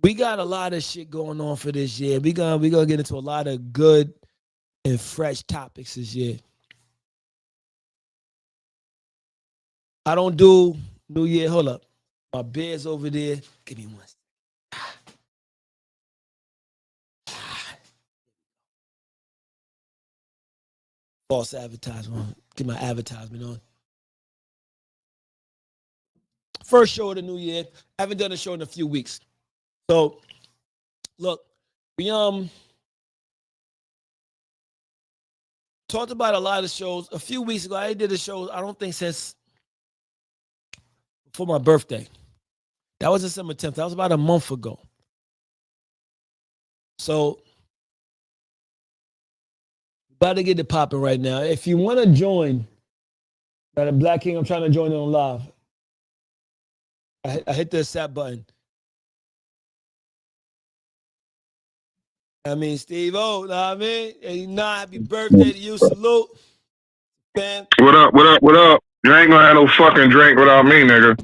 We got a lot of shit going on for this year. We gonna get into a lot of good and fresh topics this year. I don't do New Year. Hold up, my beer's over there. Give me one. False advertisement. Get my advertisement on. First show of the new year. I haven't done a show in a few weeks. So, look, we talked about a lot of shows a few weeks ago. I did a show. I don't think since before my birthday. That was December 10th. That was about a month ago. So, about to get it popping right now. If you want to join, the Black King, I'm trying to join on live. I hit the accept button. I mean, Steve O, know what I mean? And happy birthday to you. Salute. Man. What up, what up, what up? You ain't gonna have no fucking drink without me, nigga.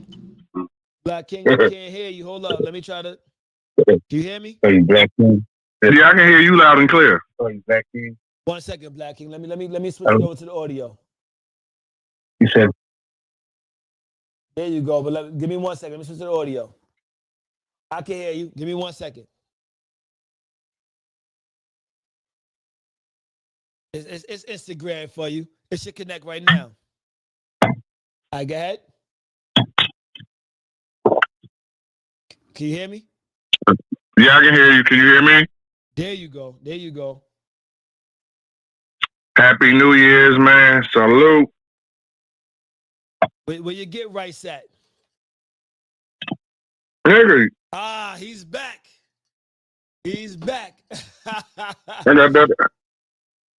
Black King, I can't hear you. Hold up. Let me try to. Do you hear me? Hey, Black King. Yeah, I can hear you loud and clear. Hey, Black King. 1 second, Black King. Let me switch it over to the audio. You said. There you go. But give me 1 second. Let me switch to the audio. I can hear you. Give me 1 second. It's Instagram for you. It should connect right now. All right, go ahead. Can you hear me? Yeah, I can hear you. Can you hear me? There you go. There you go. Happy New Year's, man. Salute. Where you get right at? Nigga. He's back. He's back. I got that.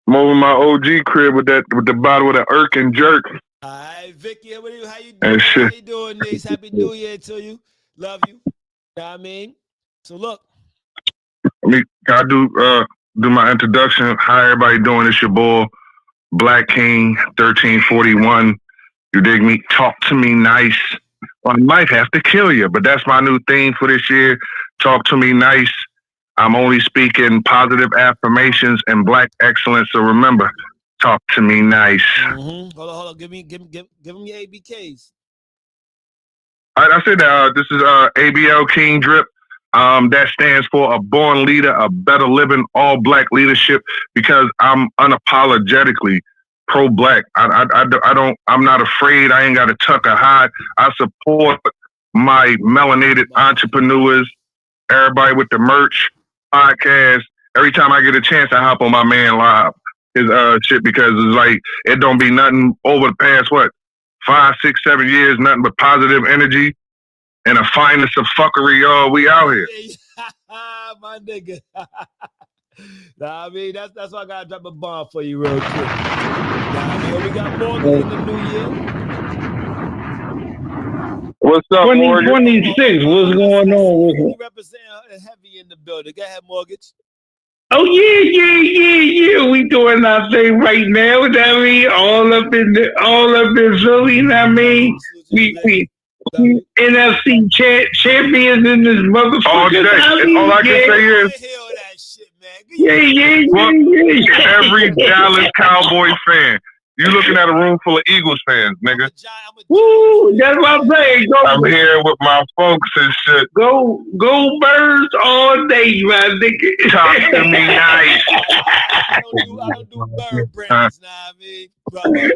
I'm over my OG crib with the bottle of the Irk and Jerk. All right, Vicky, how you doing? How you doing, niece? Happy New Year to you. Love you. Know what I mean? So look. I do my introduction. How everybody doing? It's your boy, Black King 1341. You dig me? Talk to me nice. Well, I might have to kill you, but that's my new theme for this year. Talk to me nice. I'm only speaking positive affirmations and Black excellence. So remember, talk to me nice. Mm-hmm. Hold on. Give them your ABKs. I said that this is ABL King Drip. That stands for a born leader, a better living, all Black leadership. Because I'm unapologetically pro-Black. I'm not afraid. I ain't got to tuck or hide. I support my melanated entrepreneurs, everybody with the merch, podcast. Every time I get a chance, I hop on my man live. His shit, because it's like it don't be nothing over the past 5, 6, 7 years, nothing but positive energy and a finest of fuckery, y'all. We out here. My nigga. Nah, I mean, that's why I gotta drop a bomb for you real quick. Nah, I mean, we got Morgan in the new year. What's up, 2026, what's going on? You represent heavy in the building. Go ahead, Mortgage. Oh yeah. We doing our thing right now. You know what I mean, all up in Philly. You know what I mean, we NFC champions in this motherfucker. All day. All I can say is, yeah. Every Dallas Cowboy fan. You looking at a room full of Eagles fans, nigga. Woo, that's what I'm saying. I'm here with my folks and shit. Go Birds all day, my nigga. Talk to me nice. I don't do bird brands, nah, I mean, brother.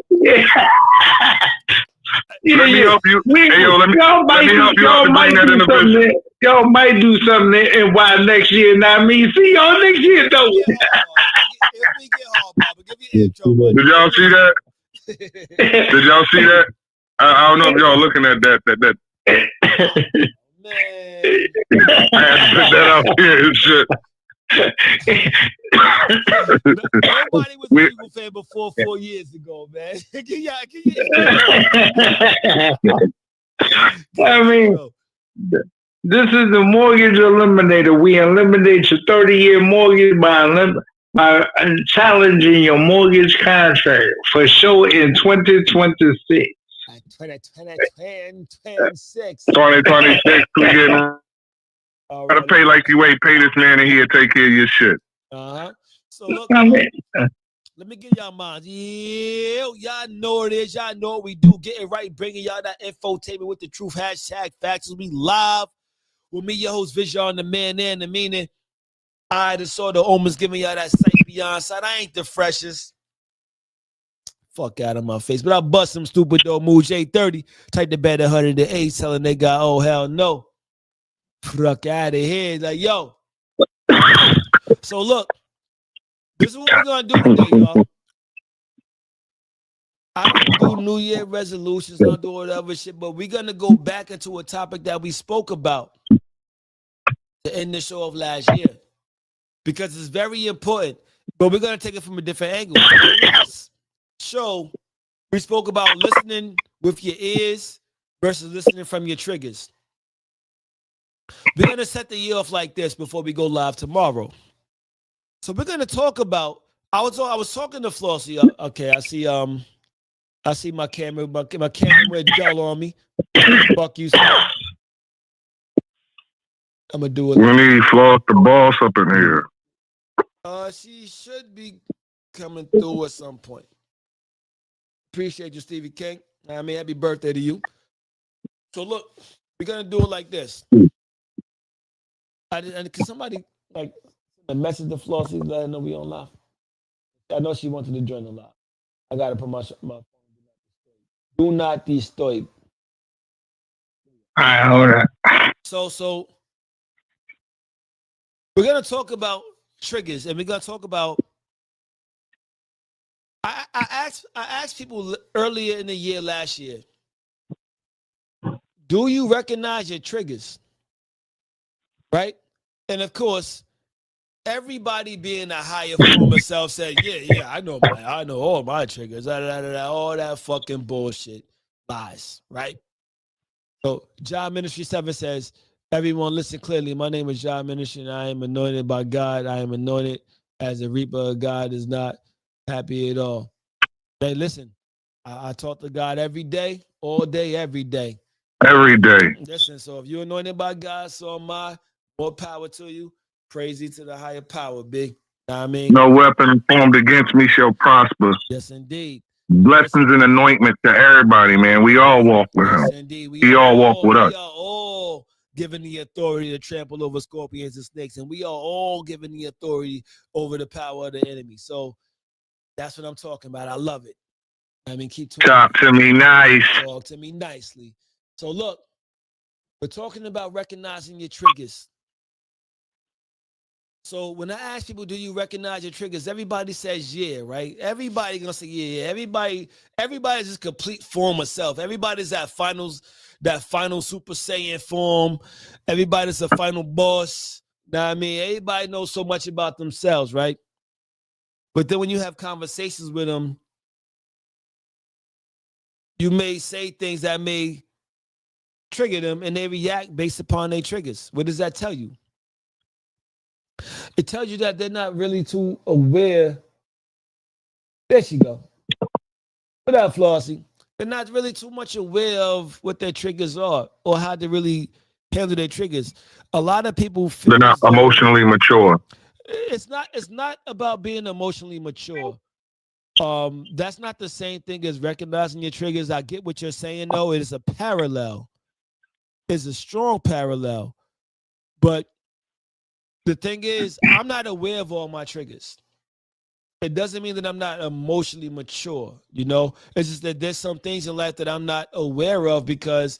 Let me help you. Hey, yo, let me help you out to bring that in the business. Y'all might do something in why next year, not me. See y'all next year, though. If we get hard, Baba, give me an intro. Did y'all see that? Did y'all see that? I don't know if y'all looking at that. Man. I had to put that out here and shit. Nobody was an Eagle fan before 4 years ago, man. I mean, this is the mortgage eliminator. We eliminate your 30-year mortgage by challenging your mortgage contract for sure in 2026. 2026. 2026, we getting Gotta pay like you ain't pay this man and he'll take care of your shit. So look, let me give y'all mine. Yeah, y'all know what it is. Y'all know what we do. Getting right, bringing y'all that infotainment with the truth. Hashtag Factuals. We live with me, your host, Vision, the man and the meaning. I just saw the omens giving y'all that sight beyond sight. I ain't the freshest. Fuck out of my face. But I bust some stupid though. Moves 830. Type the bed 108. Telling they got, oh, hell no. Fuck out of here. Like, yo. So look. This is what we're going to do today, y'all. I don't do New Year resolutions. I don't do whatever shit. But we're going to go back into a topic that we spoke about to end the show of last year. Because it's very important. But we're going to take it from a different angle. Last show, we spoke about listening with your ears versus listening from your triggers. We're going to set the year off like this before we go live tomorrow. So we're going to talk about, I was talking to Flossie. Okay, I see my camera with gel on me. Fuck you, son. I'm going to do it. We need Floss the boss up in here. She should be coming through at some point. Appreciate you, Stevie King. I mean, happy birthday to you. So look, we're going to do it like this. And can somebody like a message to Flossie, let her know we on live? I know she wanted to join the live. I got to put my phone. Do not disturb. All right, hold on. So we're gonna talk about triggers, and we're gonna talk about. I asked people earlier in the year last year. Do you recognize your triggers? Right, and of course, everybody being a higher form of self said, "Yeah, I know all my triggers." All that fucking bullshit, lies, right? So, John Ministry 7 says, everyone listen clearly. My name is John Ministry, and I am anointed by God. I am anointed as a reaper. God is not happy at all. Hey, listen, I talk to God every day, all day, every day. Every day. Listen, so if you're anointed by God, so am I. More power to you. Praise you to the higher power, big. You know what I mean? No weapon formed against me shall prosper. Yes, indeed. Blessings and anointment to everybody, man. We all walk with him. Indeed. He all walk with us. We are all given the authority to trample over scorpions and snakes, and we are all given the authority over the power of the enemy. So that's what I'm talking about. I love it. I mean, keep talking. Talk to me nice. Talk to me nicely. So look, we're talking about recognizing your triggers. So when I ask people, do you recognize your triggers? Everybody says, yeah, right? Everybody gonna say, yeah. Everybody's just complete form of self. Everybody's that final Super Saiyan form. Everybody's a final boss. Know what I mean? Everybody knows so much about themselves, right? But then when you have conversations with them, you may say things that may trigger them, and they react based upon their triggers. What does that tell you? It tells you that they're not really too aware. There she go. What up, Flossie? They're not really too much aware of what their triggers are or how to really handle their triggers. A lot of people feel they're not emotionally mature. It's not about being emotionally mature. That's not the same thing as recognizing your triggers. I get what you're saying, though. It is a parallel. It's a strong parallel. But the thing is, I'm not aware of all my triggers. It doesn't mean that I'm not emotionally mature, you know? It's just that there's some things in life that I'm not aware of because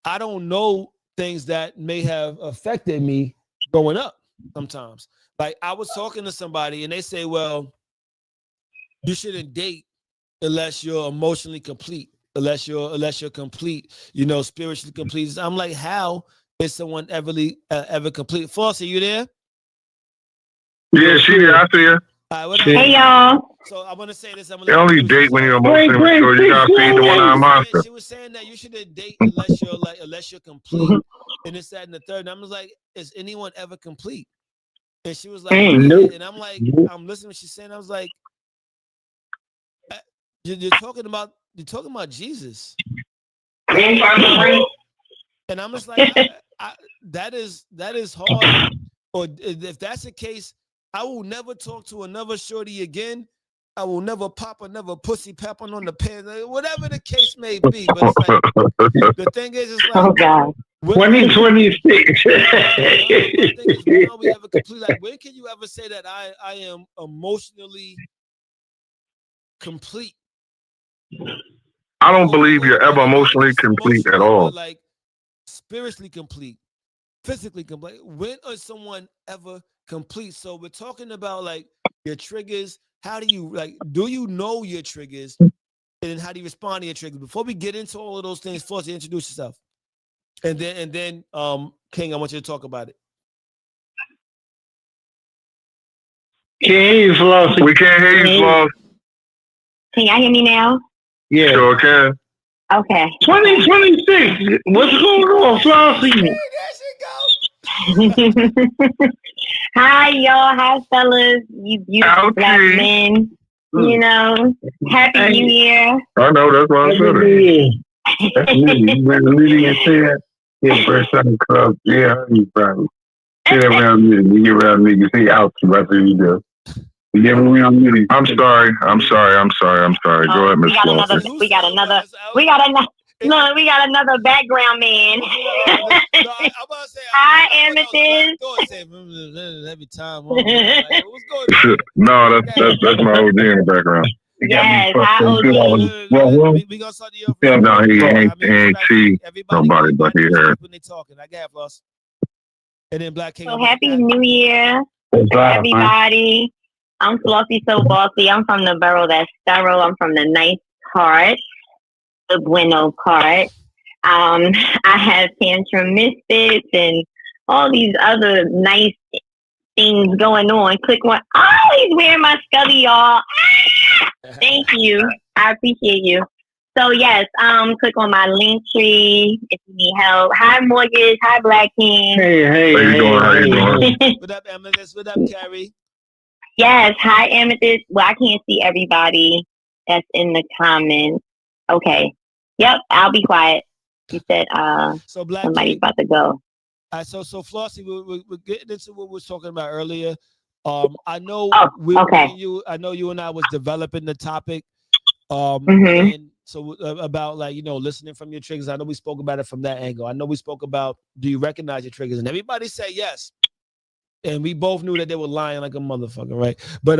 I don't know things that may have affected me growing up sometimes. Like I was talking to somebody and they say, well, you shouldn't date unless you're emotionally complete, unless you're complete, you know, spiritually complete. I'm like, how is someone ever complete? Flossie, you there? Yeah, she there. I see her. Hey, y'all. So I want to say this. They only date when you're emotionally mature. You gotta feed the one-eyed monster. She was saying that you shouldn't date unless you're complete. And it's that and the third. And I'm just like, is anyone ever complete? And she was like, yeah. And I'm like, I'm listening to what she's saying. I was like, you're talking about Jesus. And I'm just like, that is hard. Or if that's the case, I will never talk to another shorty again. I will never pop another pussy pepping on the pants, whatever the case may be. But it's like the thing is, it's like, Oh God. 2026. my thing is, when are we ever complete? Like, when can you ever say that I am emotionally complete? I don't believe you're ever emotionally complete at all. Like spiritually complete, physically complete. When is someone ever complete? So we're talking about like your triggers. How do you know your triggers, and how do you respond to your triggers? Before we get into all of those things, first introduce yourself, and then King, I want you to talk about it. Can't hear you, Flossie. We can't hear you, Floss. Can y'all hear me now? Yeah. Sure can. Okay. 2026. What's going on, Flossie? There she go. Hi, y'all. Hi, fellas. You beautiful black men. You know, Happy New Year. I know, that's why I said it. That's me. You better lead and say that. Yeah, first time club. Yeah, you probably. Get around me. You get around me. You say out to what you do. You get around me. I'm sorry. Go ahead, Miss Flossie. We got another background man. Hi, Amethyst. Every time. What's going on? No, that's my OG in the background. Yes, hi, OG. We gonna start the Yeah, no, he ain't see nobody, but he heard. When they talking, I got Floss. And then Black King. So Happy New Year, everybody. I'm Flossy So Bossy. I'm from the borough that's thorough. I'm from the nice part, the bueno part. I have Tantrum Misfits and all these other nice things going on. Click one. Oh, he's wearing my Scully, y'all. Thank you. I appreciate you. So yes, click on my link tree if you need help. Hi, Mortgage. Hi, Black King. Hey. How you doing? What up, Amethyst? What up, Carrie? Yes. Hi, Amethyst. Well, I can't see everybody that's in the comments. Okay. Yep. I'll be quiet. You said so Black somebody's King, about to go. So Flossie, we're getting into what we were talking about earlier. I know I know you and I was developing the topic. And so about like, listening from your triggers. I know we spoke about it from that angle. I know we spoke about, do you recognize your triggers? And everybody said yes. And we both knew that they were lying like a motherfucker, right? But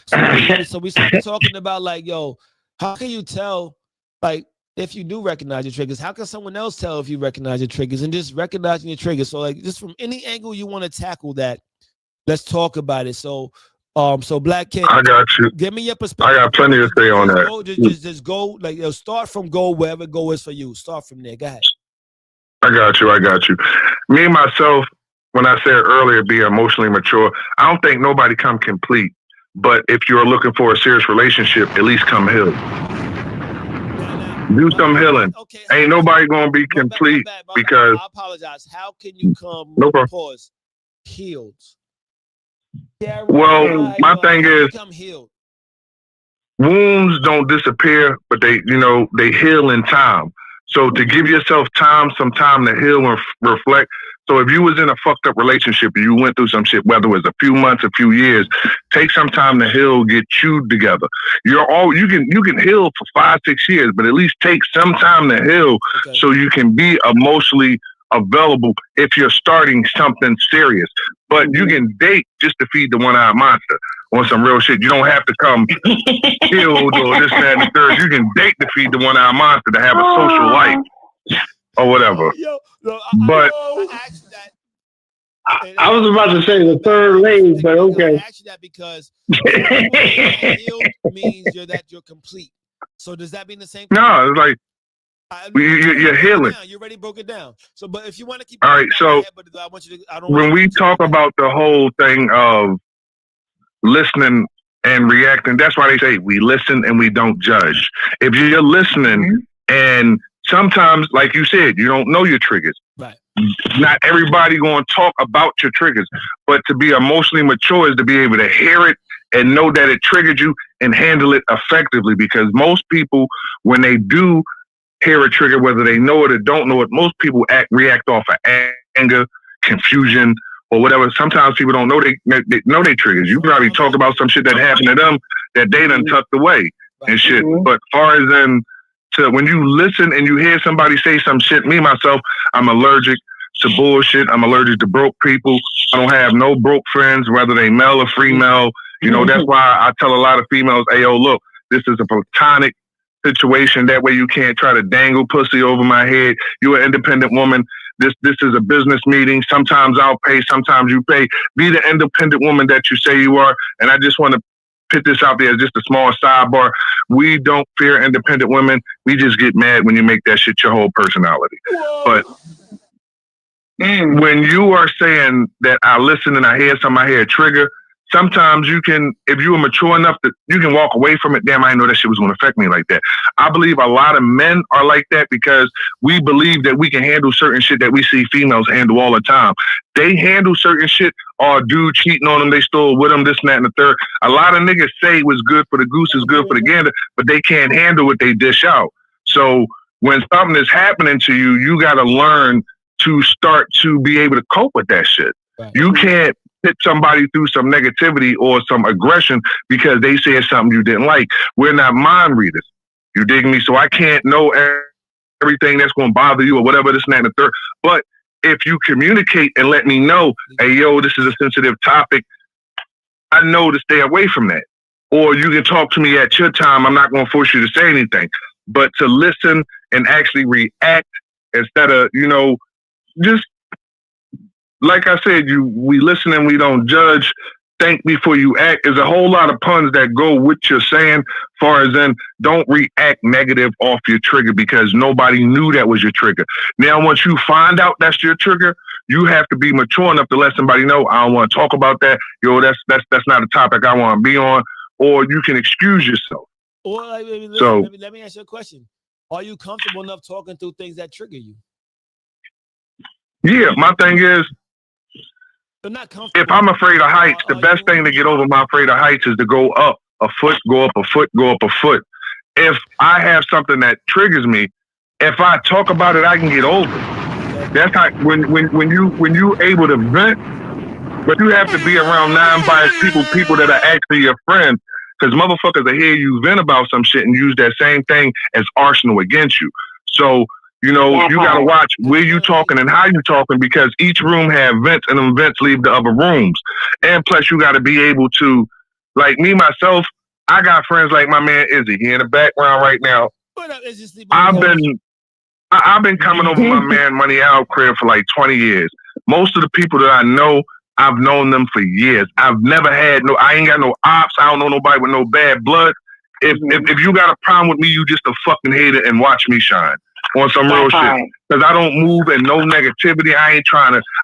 so we started talking about like, yo, how can you tell, like, if you do recognize your triggers? How can someone else tell if you recognize your triggers? And just recognizing your triggers. So like, just from any angle you want to tackle that, let's talk about it. So Black King, I got you. Give me your perspective. I got plenty to say on that. Just go, like, start from goal, wherever goal is for you. Start from there. Go ahead. I got you. Me, myself, when I said earlier, be emotionally mature, I don't think nobody come complete. But if you're looking for a serious relationship, at least come healed. Do some healing. Okay, ain't nobody going to be complete because... I apologize. How can you come, pause, healed? Well, my thing is, wounds don't disappear, but they heal in time. So to give yourself some time to heal and reflect. So if you was in a fucked up relationship and you went through some shit, whether it was a few months, a few years, take some time to heal, get you together. You can heal for 5-6 years, but at least take some time to heal so you can be emotionally available if you're starting something serious. But you can date just to feed the one-eyed monster on some real shit. You don't have to come healed or this, that, and the third. You can date to feed the one-eyed monster to have a social life or whatever. I was about to say the third leg, but okay. I asked you that because healed means you're complete. So does that mean the same thing? No, it's like you're healing. You already broke it down. So, but if you want to keep all right, so I want you to. When we talk about the whole thing of listening and reacting, that's why they say we listen and we don't judge. If you're listening and sometimes, like you said, you don't know your triggers. Right. Not everybody going to talk about your triggers, but to be emotionally mature is to be able to hear it and know that it triggered you and handle it effectively. Because most people, when they do hear a trigger, whether they know it or don't know it. Most people react off of anger, confusion, or whatever. Sometimes people don't know they know they triggers. You probably talk about some shit that happened to them that they done tucked away and shit. But as far as when you listen and you hear somebody say some shit, me myself, I'm allergic to bullshit. I'm allergic to broke people. I don't have no broke friends, whether they male or female. You know, that's why I tell a lot of females, hey, yo, look, this is a platonic situation. That way you can't try to dangle pussy over my head. You're an independent woman. This is a business meeting. Sometimes I'll pay, sometimes you pay. Be the independent woman that you say you are. And I just want to put this out there as just a small sidebar. We don't fear independent women. We just get mad when you make that shit your whole personality. But when you are saying that I listen and I hear something, I hear a trigger, sometimes you can, if you are mature enough that you can walk away from it. Damn, I didn't know that shit was going to affect me like that. I believe a lot of men are like that because we believe that we can handle certain shit that we see females handle all the time. They handle certain shit, or dude cheating on them, they stole with them, this and that and the third. A lot of niggas say what's good for the goose is good for the gander, but they can't handle what they dish out. So when something is happening to you, you got to learn to start to be able to cope with that shit. Right. You can't hit somebody through some negativity or some aggression because they said something you didn't like. We're not mind readers. You dig me? So I can't know everything that's going to bother you or whatever, this and that and the third. But if you communicate and let me know, hey, yo, this is a sensitive topic, I know to stay away from that. Or you can talk to me at your time. I'm not going to force you to say anything. But to listen and actually react instead of, you know, just like I said, we listen and we don't judge. Think before you act. There's a whole lot of puns that go with you're saying, far as in don't react negative off your trigger because nobody knew that was your trigger. Now, once you find out that's your trigger, you have to be mature enough to let somebody know, I don't want to talk about that. Yo, that's not a topic I want to be on. Or you can excuse yourself. Or let me ask you a question. Are you comfortable enough talking through things that trigger you? Yeah, my thing is, if I'm afraid of heights, the best thing to get over my afraid of heights is to go up a foot, go up a foot, go up a foot. If I have something that triggers me, if I talk about it, I can get over it. That's how when you able to vent, but you have to be around non-biased people that are actually your friends, because motherfuckers will hear you vent about some shit and use that same thing as arsenal against you. So, you know, you got to watch where you talking and how you talking because each room have vents and them vents leave the other rooms. And plus you got to be able to, like me, myself, I got friends like my man Izzy. He in the background right now. I've been coming over my man Money Al crib for like 20 years. Most of the people that I know, I've known them for years. I ain't got no ops. I don't know nobody with no bad blood. If you got a problem with me, you just a fucking hater and watch me shine. On some real shit. Because I don't move in no negativity. I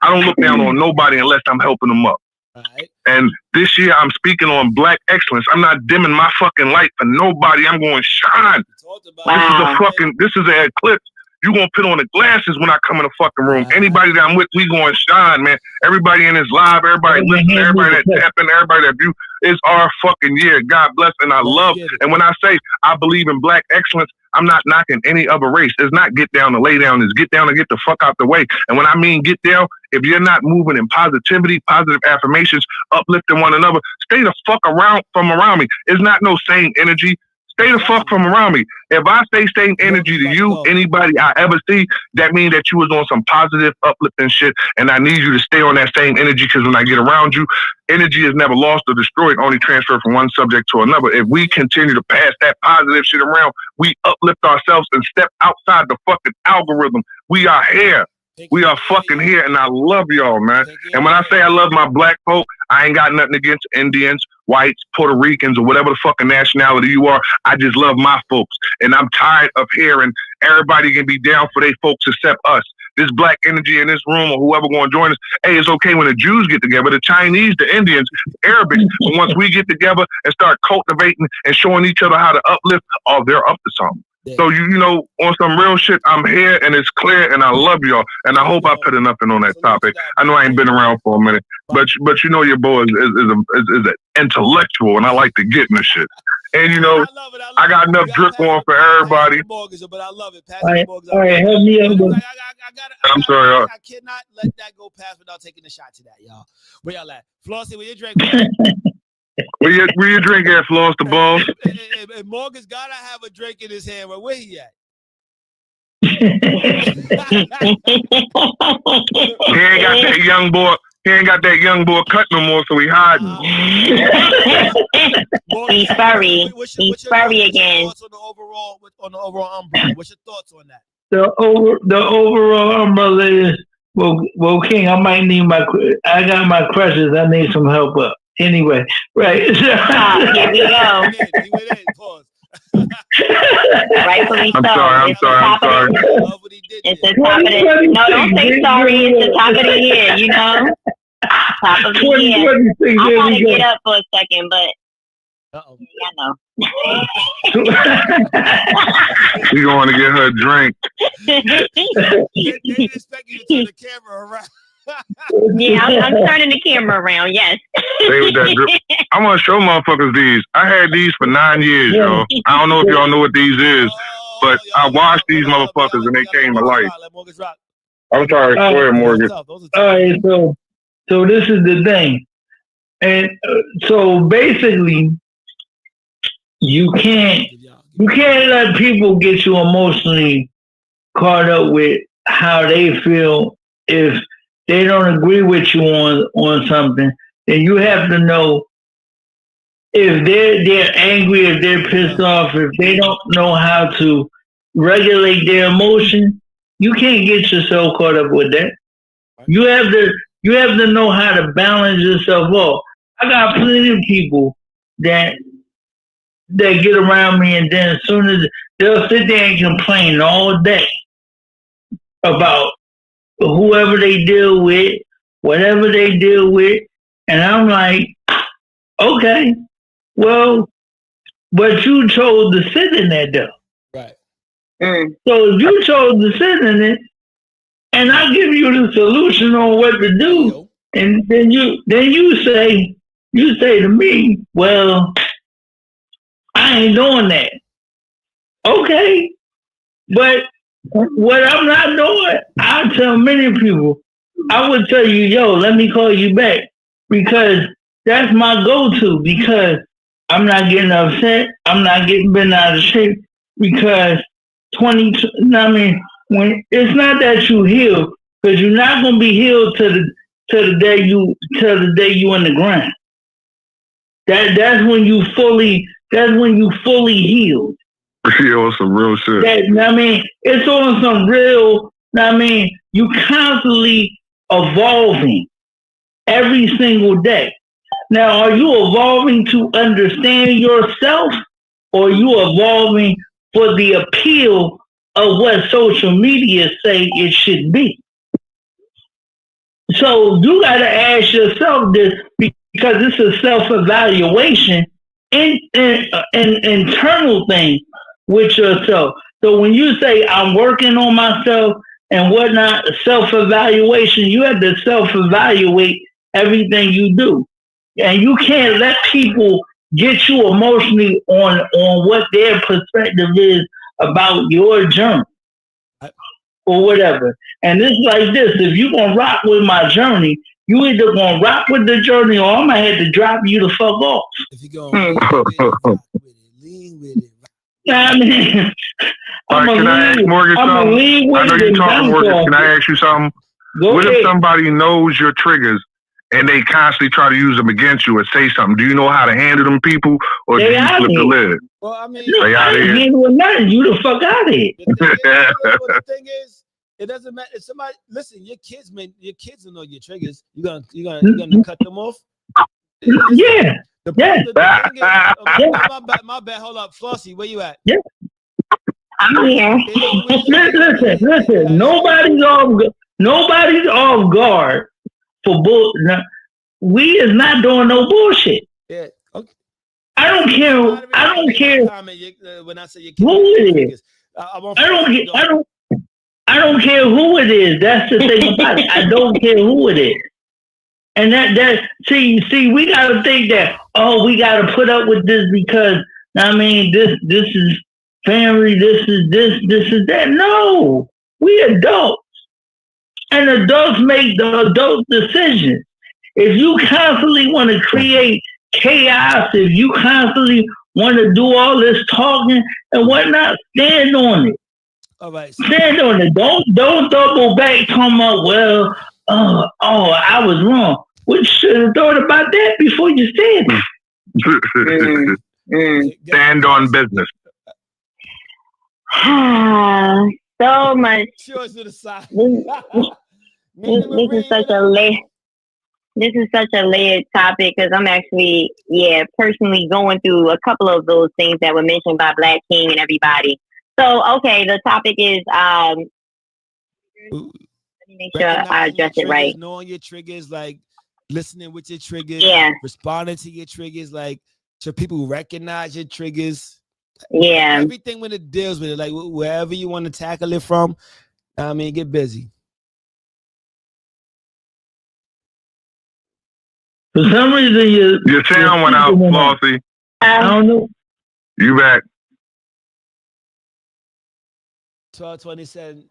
don't look down on nobody unless I'm helping them up. Right. And this year I'm speaking on black excellence. I'm not dimming my fucking light for nobody. I'm going to shine. This is an eclipse. You gonna put on the glasses when I come in the fucking room. Anybody that I'm with, we going to shine, man. Everybody in this live, everybody listening, everybody that tapping, everybody that view. It's our fucking year. God bless, and I love. And when I say I believe in black excellence, I'm not knocking any other race. It's not get down to lay down. It's get down and get the fuck out the way. And when I mean get down, if you're not moving in positivity, positive affirmations, uplifting one another, stay the fuck from around me. It's not no same energy. Stay the fuck from around me. If I stay same energy to you, anybody I ever see, that means that you was on some positive, uplifting shit, and I need you to stay on that same energy because when I get around you, energy is never lost or destroyed, only transferred from one subject to another. If we continue to pass that positive shit around, we uplift ourselves and step outside the fucking algorithm. We are here. We are fucking here, and I love y'all, man. And when I say I love my black folk, I ain't got nothing against Indians, whites, Puerto Ricans, or whatever the fucking nationality you are. I just love my folks. And I'm tired of hearing everybody can be down for their folks except us. This black energy in this room or whoever going to join us, hey, it's okay when the Jews get together, the Chinese, the Indians, the Arabics. But once we get together and start cultivating and showing each other how to uplift, oh, they're up to something. Yeah. So, you know, on some real shit, I'm here and it's clear and I love y'all. And I hope I put enough in on that topic. I know I ain't been around for a minute, but you know your boy is an intellectual and I like to get in the shit. And you know, I love it. I got enough drip going for everybody. Mortgage, but I love it. Pass All the right, mortgage. all right, help me out. I'm sorry. I cannot let that go past without taking a shot to that, y'all. Where y'all at? Flossie, where you drink? Where you drink at, Floss the Balls? And Morgan's gotta have a drink in his hand. Where he at? He ain't got that young boy. He ain't got that young boy cut no more, so he hiding. He's furry. He's furry again. What's your thoughts on the overall umbrella? What's your thoughts on that? The overall umbrella is well, King. I might need I got my crutches. I need some help up. Anyway, right. Here we go. He went in. Pause. Rightfully so. I'm sorry. It's the top of the. No, don't say sorry. It's the top of the year. You know, top of the year. I gotta get up for a second, but I know. We going to get her a drink. They didn't expect you to turn the camera around. Yeah, I'm turning the camera around. Yes. Stay with that drip. I want to show motherfuckers these. I had these for 9 years, yo. I don't know if y'all know what these is, but I washed these motherfuckers and they came to life. I'm sorry. Go ahead, Morgan. All right, so this is the thing, and so basically, you can't let people get you emotionally caught up with how they feel if they don't agree with you on something. Then you have to know if they're angry, if they're pissed off, if they don't know how to regulate their emotion. You can't get yourself caught up with that. You have to know how to balance yourself off. I got plenty of people that get around me, and then as soon as they'll sit there and complain all day about whoever they deal with, whatever they deal with, and I'm like, okay, well, but you chose to sit in that though. Right. So if you chose to sit in it, and I give you the solution on what to do, and then you say to me, well, I ain't doing that. Okay, but what I'm not doing, I tell many people, I would tell you, yo, let me call you back, because that's my go-to, because I'm not getting upset, I'm not getting bent out of shape, because when it's not that you heal, because you're not gonna be healed till the day you in the ground. That's when you fully healed. Yeah, some real shit. It's on some real. You constantly evolving every single day. Now, are you evolving to understand yourself, or are you evolving for the appeal of what social media say it should be? So you got to ask yourself this, because it's a self-evaluation and internal thing with yourself. So when you say I'm working on myself and whatnot, self-evaluation, you have to self-evaluate everything you do. And you can't let people get you emotionally on what their perspective is about your journey or whatever. And it's like this: if you're going to rock with my journey, you either going to rock with the journey, or I'm going to have to drop you the fuck off. If you're going to lean with it. I mean, can I ask Morgan something? I know you're talking, Morgan. Can I ask you something? What if somebody knows your triggers and they constantly try to use them against you or say something? Do you know how to handle them people, or do you flip the lid? Well, I mean, I ain't handling nothing. You the fuck out of here. The thing is, it doesn't matter. If somebody listen, your kids will know your triggers. You gonna cut them off? Yeah. The thing is, my bad. Hold up, Flossie, where you at? Yeah. I'm here. Listen. Nobody's off guard for bull. We is not doing no bullshit. Yeah. Okay. I don't care. When I say your kids, who it is. I don't care who it is. That's the thing about it. I don't care who it is. And that see, we gotta think that, we gotta put up with this because I mean, this is family. This is that. No, we adults, and adults make the adult decisions. If you constantly want to create chaos, if you constantly want to do all this talking and whatnot, stand on it. All right. Stand on it. Don't double back. Talking about I was wrong. We should have thought about that before you said it. Stand on business. So much. Yours to the side. This is such a layered. This is such a layered topic because I'm actually, personally going through a couple of those things that were mentioned by Black King and everybody. So, okay, the topic is, let me make sure I address it right. Knowing your triggers, like listening with your triggers, responding to your triggers, like so people recognize your triggers. Yeah. Everything when it deals with it, like wherever you want to tackle it from, I mean, get busy. For some reason, your sound went out, Flossie. I don't know. You back. 12/27.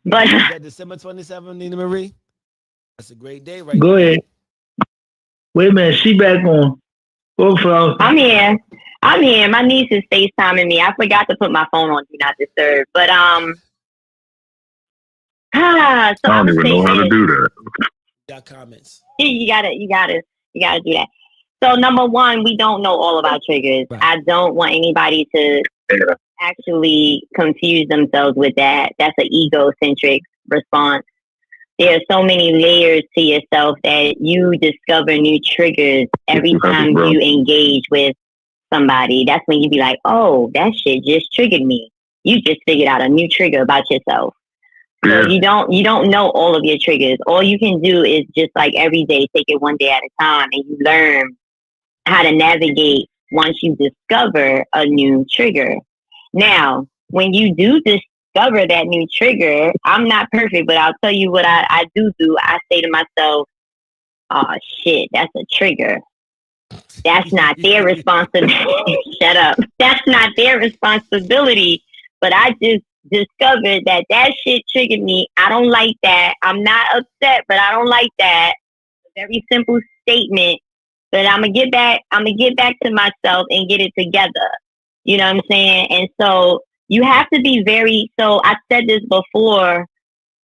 But that December 27th, Nina Marie? That's a great day, right? Go ahead. Wait a minute, she back on. Go, Flossie. I'm here. My niece is FaceTiming me. I forgot to put my phone on Do Not Disturb. But so I don't even know how to do that. Got comments. You gotta do that. So number one, we don't know all of our triggers. Right. I don't want anybody to actually confuse themselves with that. That's an egocentric response. There are so many layers to yourself that you discover new triggers every time you engage with somebody. That's when you be like, oh, that shit just triggered me. You just figured out a new trigger about yourself. So you don't know all of your triggers. All you can do is just like every day, take it one day at a time, and you learn how to navigate once you discover a new trigger. Now, when you do discover that new trigger, I'm not perfect, but I'll tell you what I do. I say to myself, oh shit, that's a trigger. That's not their responsibility. Shut up. That's not their responsibility. But I just discovered that shit triggered me. I don't like that. I'm not upset, but I don't like that. A very simple statement. But I'm gonna get back to myself and get it together. You know what I'm saying? And so you have to be I said this before,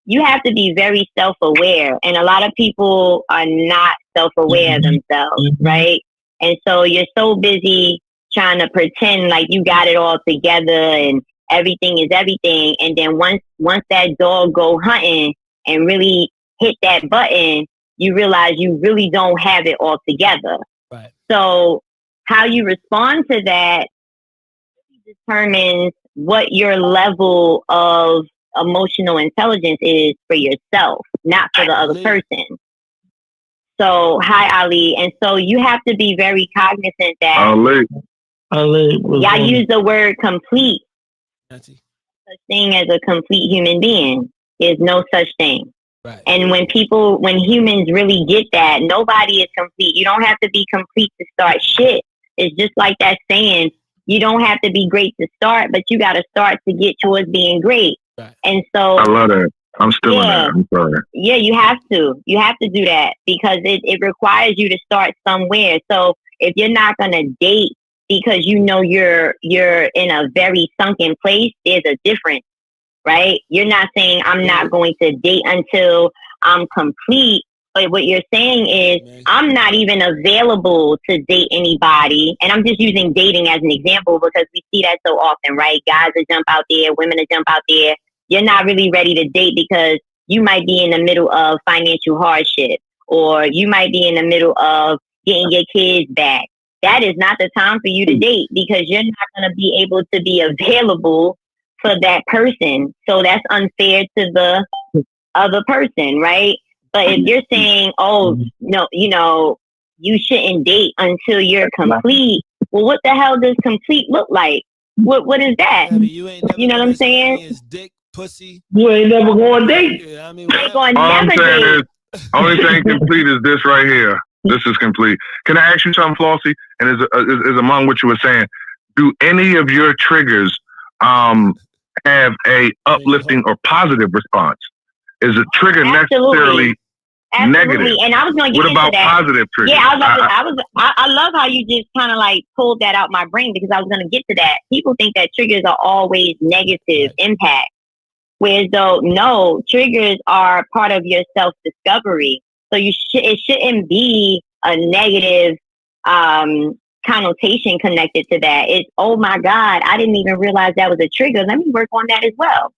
you have to be very self-aware. And a lot of people are not self-aware themselves, right? And so you're so busy trying to pretend like you got it all together and everything is everything. And then once that dog go hunting and really hit that button, you realize you really don't have it all together. Right. So how you respond to that determines what your level of emotional intelligence is for yourself, not for the other person. So, hi, Ali. And so you have to be very cognizant that Ali. I use the word complete. Such thing as a complete human being. There's no such thing. Right. And when humans really get that, nobody is complete. You don't have to be complete to start shit. It's just like that saying, you don't have to be great to start, but you got to start to get towards being great. Right. And so I love that. I'm still in that. I'm sorry. Yeah, you have to. You have to do that because it requires you to start somewhere. So if you're not going to date because you know you're in a very sunken place, there's a difference, right? You're not saying I'm not going to date until I'm complete. But what you're saying is I'm not even available to date anybody. And I'm just using dating as an example because we see that so often, right? Guys that jump out there, women that jump out there. You're not really ready to date because you might be in the middle of financial hardship or you might be in the middle of getting your kids back. That is not the time for you to date because you're not going to be able to be available for that person. So that's unfair to the other person, right? But if you're saying, oh, no, you shouldn't date until you're complete. Well, what the hell does complete look like? What is that? I mean, you know what I'm saying? Is dick, pussy. You ain't never going to date. Yeah, I mean, all I'm saying is, only thing complete is this right here. This is complete. Can I ask you something, Flossie? And is among what you were saying, do any of your triggers have a uplifting or positive response? Is a trigger necessarily negative? And I was going to get into that. What about positive triggers? Yeah, I love how you just kind of like pulled that out my brain, because I was going to get to that. People think that triggers are always negative impact, whereas though no, triggers are part of your self discovery. So it shouldn't be a negative connotation connected to that. It's, oh my God, I didn't even realize that was a trigger. Let me work on that as well.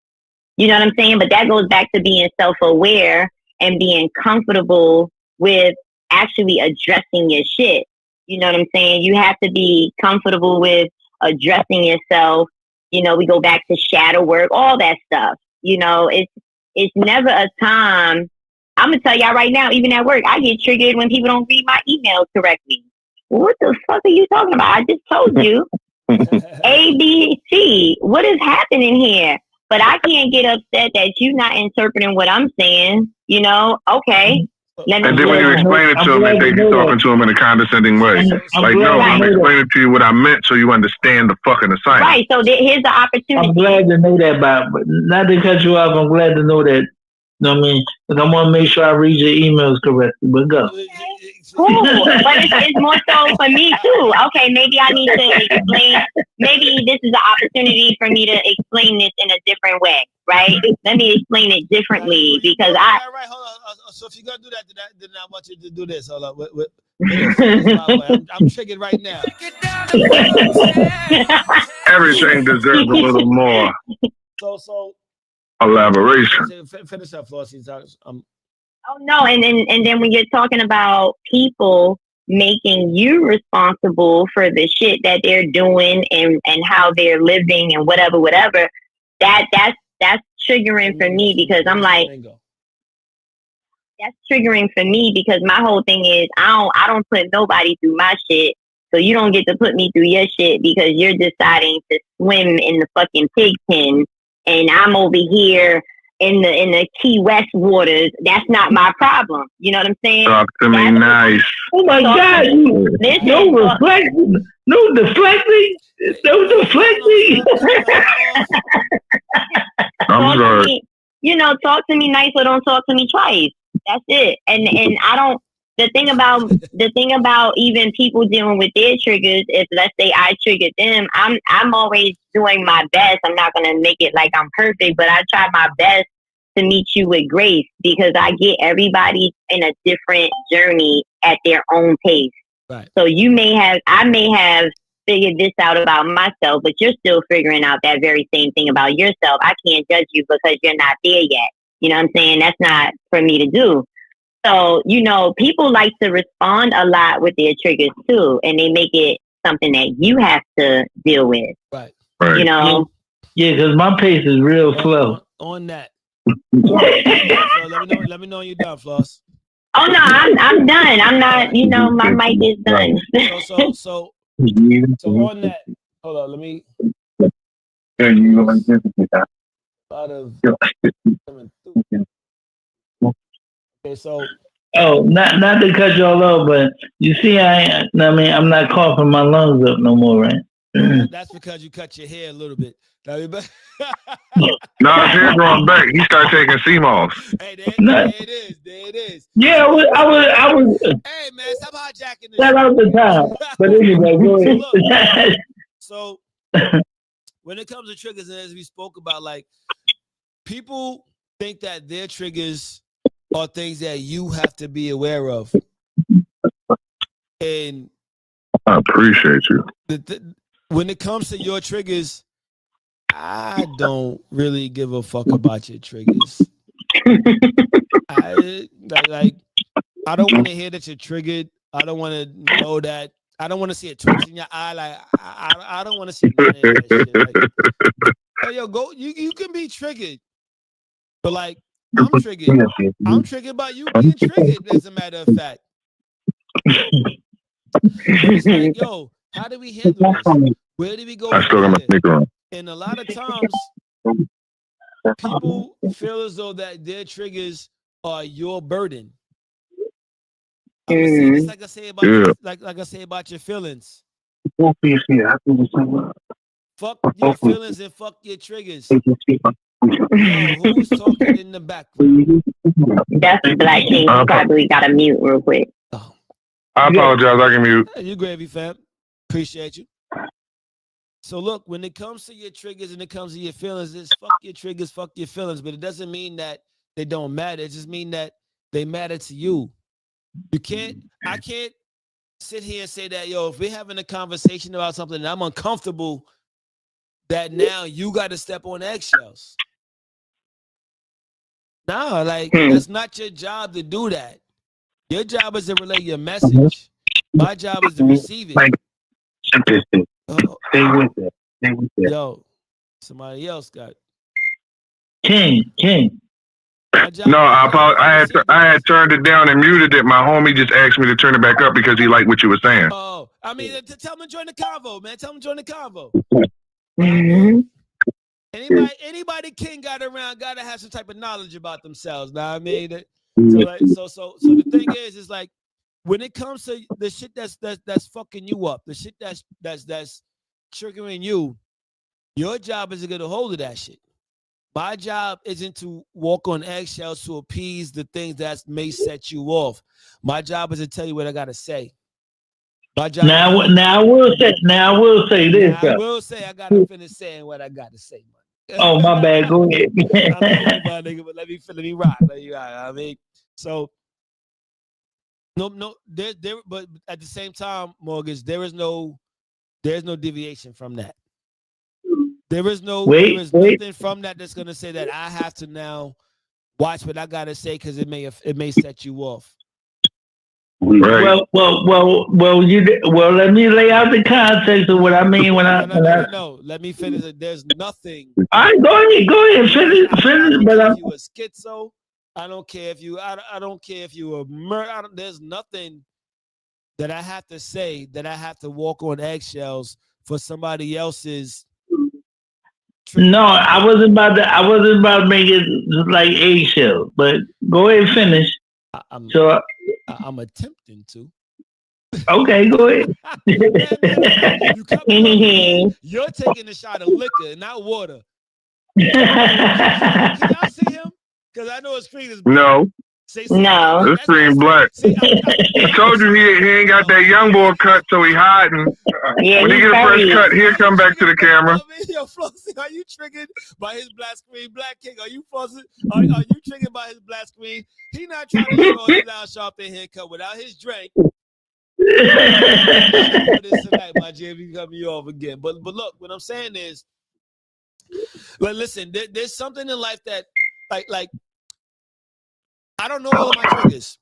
You know what I'm saying? But that goes back to being self-aware and being comfortable with actually addressing your shit. You know what I'm saying? You have to be comfortable with addressing yourself. You know, we go back to shadow work, all that stuff. You know, it's never a time. I'm going to tell y'all right now, even at work, I get triggered when people don't read my emails correctly. What the fuck are you talking about? I just told you A, B, C. What is happening here? But I can't get upset that you're not interpreting what I'm saying. You know, okay. And then when you explain it to them, they think you're talking to them in a condescending way. Like, no, I'm explaining to you what I meant so you understand the fucking assignment. Right. So here's the opportunity. I'm glad to know that, but not to cut you off. I'm glad to know that. You know what I mean? Because I want to make sure I read your emails correctly. But go. Cool. But it's more so for me too. Okay, maybe I need to explain. Maybe this is an opportunity for me to explain this in a different way, right? Let me explain it differently because right, hold on. So if you're gonna do that, then I want you to do this. Hold on. I'm triggered right now. Everything deserves a little more. So elaboration. Finish up, Flossie. Oh no, and then when you're talking about people making you responsible for the shit that they're doing and how they're living and whatever, that's triggering for me, because I'm like, that's triggering for me because my whole thing is I don't put nobody through my shit, so you don't get to put me through your shit because you're deciding to swim in the fucking pig pen and I'm over here in the Key West waters. That's not my problem. You know what I'm saying? Talk to me nice. Oh my God! No reflecting, no deflecting, no deflecting. I'm sorry. You know, talk to me nice or don't talk to me twice. That's it. And I don't. The thing about even people dealing with their triggers, if let's say I triggered them, I'm always doing my best. I'm not gonna make it like I'm perfect, but I try my best to meet you with grace because I get everybody in a different journey at their own pace. Right. So I may have figured this out about myself, but you're still figuring out that very same thing about yourself. I can't judge you because you're not there yet. You know what I'm saying? That's not for me to do. So, you know, people like to respond a lot with their triggers too, and they make it something that you have to deal with. Right. You know? Yeah, because my pace is real slow. On that. So let me know when you're done, Floss. Oh no, I'm done. I'm not, you know, my mic is done. So on that, hold on, let me out of okay, so not to cut y'all off, but you see, I'm not coughing my lungs up no more, right? That's because you cut your hair a little bit. No, his hair growing back. He started taking CMOS. Hey, there it is. Yeah, I was. Hey man, stop hijacking this. Shout out the time. But anyway, go ahead. So when it comes to triggers, and as we spoke about, like, people think that their triggers are things that you have to be aware of. And I appreciate you. When it comes to your triggers, I don't really give a fuck about your triggers. I don't want to hear that you're triggered. I don't want to know that. I don't want to see a twitch in your eye. Like I don't want to see none of that shit. Like, hey, yo, go. You can be triggered, but like I'm triggered. I'm triggered by you being triggered. As a matter of fact, it's like, yo, how do we handle this? Where do we go? I still got my sneaker on. And a lot of times, people feel as though that their triggers are your burden. I'm gonna say this like I say about like I say about your feelings. Fuck your feelings and fuck your triggers. Yo, who's talking in the background? That's Black King. You probably got to mute real quick. Oh, I apologize. I can mute. hey, you gravy fam. Appreciate you. So look, when it comes to your triggers and it comes to your feelings, it's fuck your triggers, fuck your feelings. But it doesn't mean that they don't matter. It just means that they matter to you. I can't sit here and say that, yo, if we're having a conversation about something and I'm uncomfortable, that now you got to step on eggshells. No, like that's not your job to do that. Your job is to relay your message. My job is to receive it. Stay with it. Yo, somebody else got King. No, I had turned it down and muted it. My homie just asked me to turn it back up because he liked what you were saying. Oh, I mean, tell him to join the convo, man. Tell him to join the convo. Mm-hmm. Anybody King got around got to have some type of knowledge about themselves. Now, I mean, so the thing is like when it comes to the shit that's fucking you up, the shit that's triggering you, your job is to get a hold of that shit. My job isn't to walk on eggshells to appease the things that may set you off. My job is to tell you what I gotta say. My job. Now I will say this. I will say I gotta finish saying what I gotta say, man. Oh, my bad. Go ahead. I love you, my nigga, but let me rock. I mean, so no, there. But at the same time, Mortgage, there's no deviation from that. There is nothing from that that's gonna say that I have to now watch what I gotta say because it may set you off. Right. Well. Let me lay out the context of what I mean when I. No. Let me finish it. There's nothing. All right, go ahead, finish. But if you a schizo, I don't care if you. I don't care if you a murder. There's nothing that I have to say that I have to walk on eggshells for somebody else's. No, I wasn't about to make it like eggshell, but go ahead and finish. I'm attempting to. Okay, go ahead. You're taking a shot of liquor, not water. Can y'all see him? Because I know his screen is black. No. No. The screen black. I told you he ain't got that young boy cut, so he hiding. Yeah, when he get a fresh cut, he'll come back to the camera. Yo, Flossie, are you triggered by his black screen? Black King, are you Flossie? Are you triggered by his black screen? He not trying to show his Al Sharpton haircut without his drink. This tonight, my JB coming you off again. But look, what I'm saying is, but listen, there's something in life that like I don't know all of my triggers.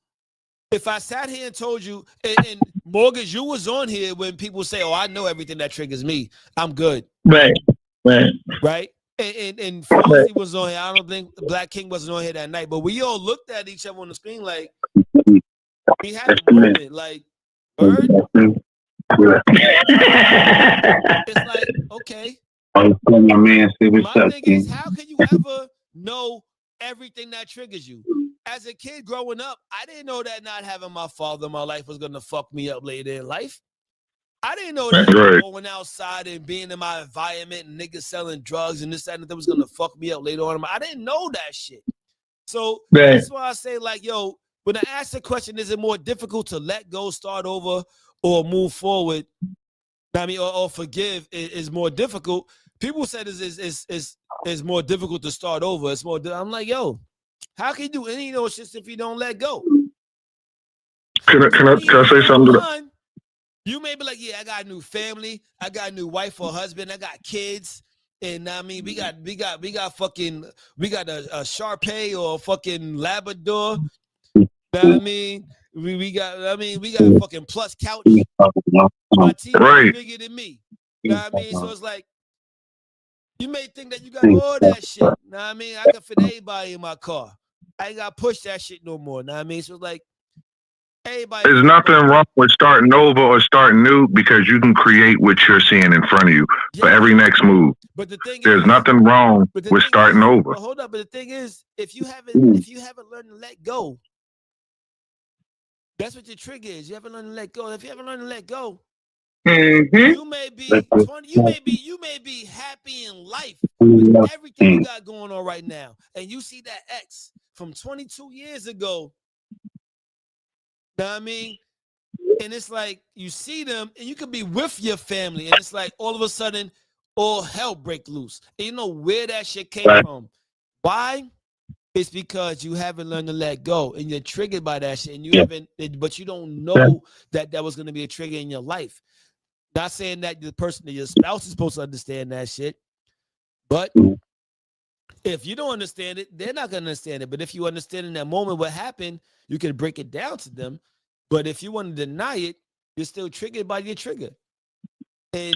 If I sat here and told you, and Mortgage, you was on here when people say, "Oh, I know everything that triggers me. I'm good." Right. And Flossie was on here. I don't think Black King wasn't on here that night, but we all looked at each other on the screen like we had a moment, like Bird. It's like, okay. My thing is, how can you ever know everything that triggers you? As a kid growing up, I didn't know that not having my father in my life was gonna fuck me up later in life. I didn't know that going outside and being in my environment and niggas selling drugs and this, that, and that was gonna fuck me up later on. I didn't know that shit. So that's why I say, like, yo, when I ask the question, is it more difficult to let go, start over, or move forward? I mean, or forgive is more difficult. People said it's more difficult to start over. It's more. I'm like, yo, how can you do any of those shits if you don't let go? Can I say something to that? You may be like, yeah, I got a new family, I got a new wife or husband, I got kids, and I mean, we got a Shar-Pei or a fucking Labrador. I mean, we got a fucking plus couch. My TV is bigger than me. You know what I mean? So it's like, you may think that you got all that shit. You know what I mean? I can fit everybody in my car. I ain't got to push that shit no more. You know what I mean? So it's like, everybody. There's nothing wrong with starting over or starting new because you can create what you're seeing in front of you for every next move. But the thing there's nothing wrong with starting over. But hold up. But the thing is, if you haven't learned to let go, that's what your trigger is. You haven't learned to let go. If you haven't learned to let go, You may be 20, you may be happy in life with everything you got going on right now. And you see that ex from 22 years ago. You know what I mean? And it's like you see them and you could be with your family, and it's like all of a sudden all hell break loose. And you know where that shit came from. Why? It's because you haven't learned to let go, and you're triggered by that shit, and you haven't, but you don't know that was going to be a trigger in your life. Not saying that the person, that your spouse is supposed to understand that shit, but if you don't understand it, they're not going to understand it. But if you understand in that moment what happened, you can break it down to them. But if you want to deny it, you're still triggered by your trigger. And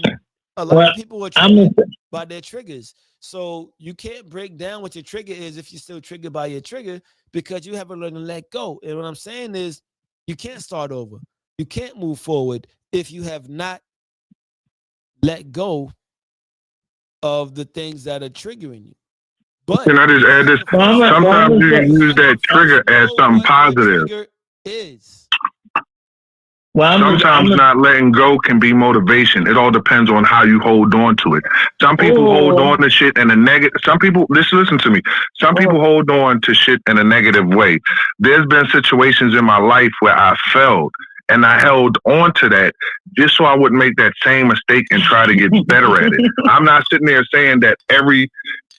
a lot of people are triggered by their triggers. So you can't break down what your trigger is if you're still triggered by your trigger, because you haven't learned to let go. And what I'm saying is you can't start over. You can't move forward if you have not let go of the things that are triggering you. But can I just add this? Sometimes you can use that trigger as something positive. Sometimes not letting go can be motivation. It all depends on how you hold on to it. Some people hold on to shit in a negative. Some people, listen to me. Some people hold on to shit in a negative way. There's been situations in my life where I failed, and I held on to that just so I wouldn't make that same mistake and try to get better at it. I'm not sitting there saying that every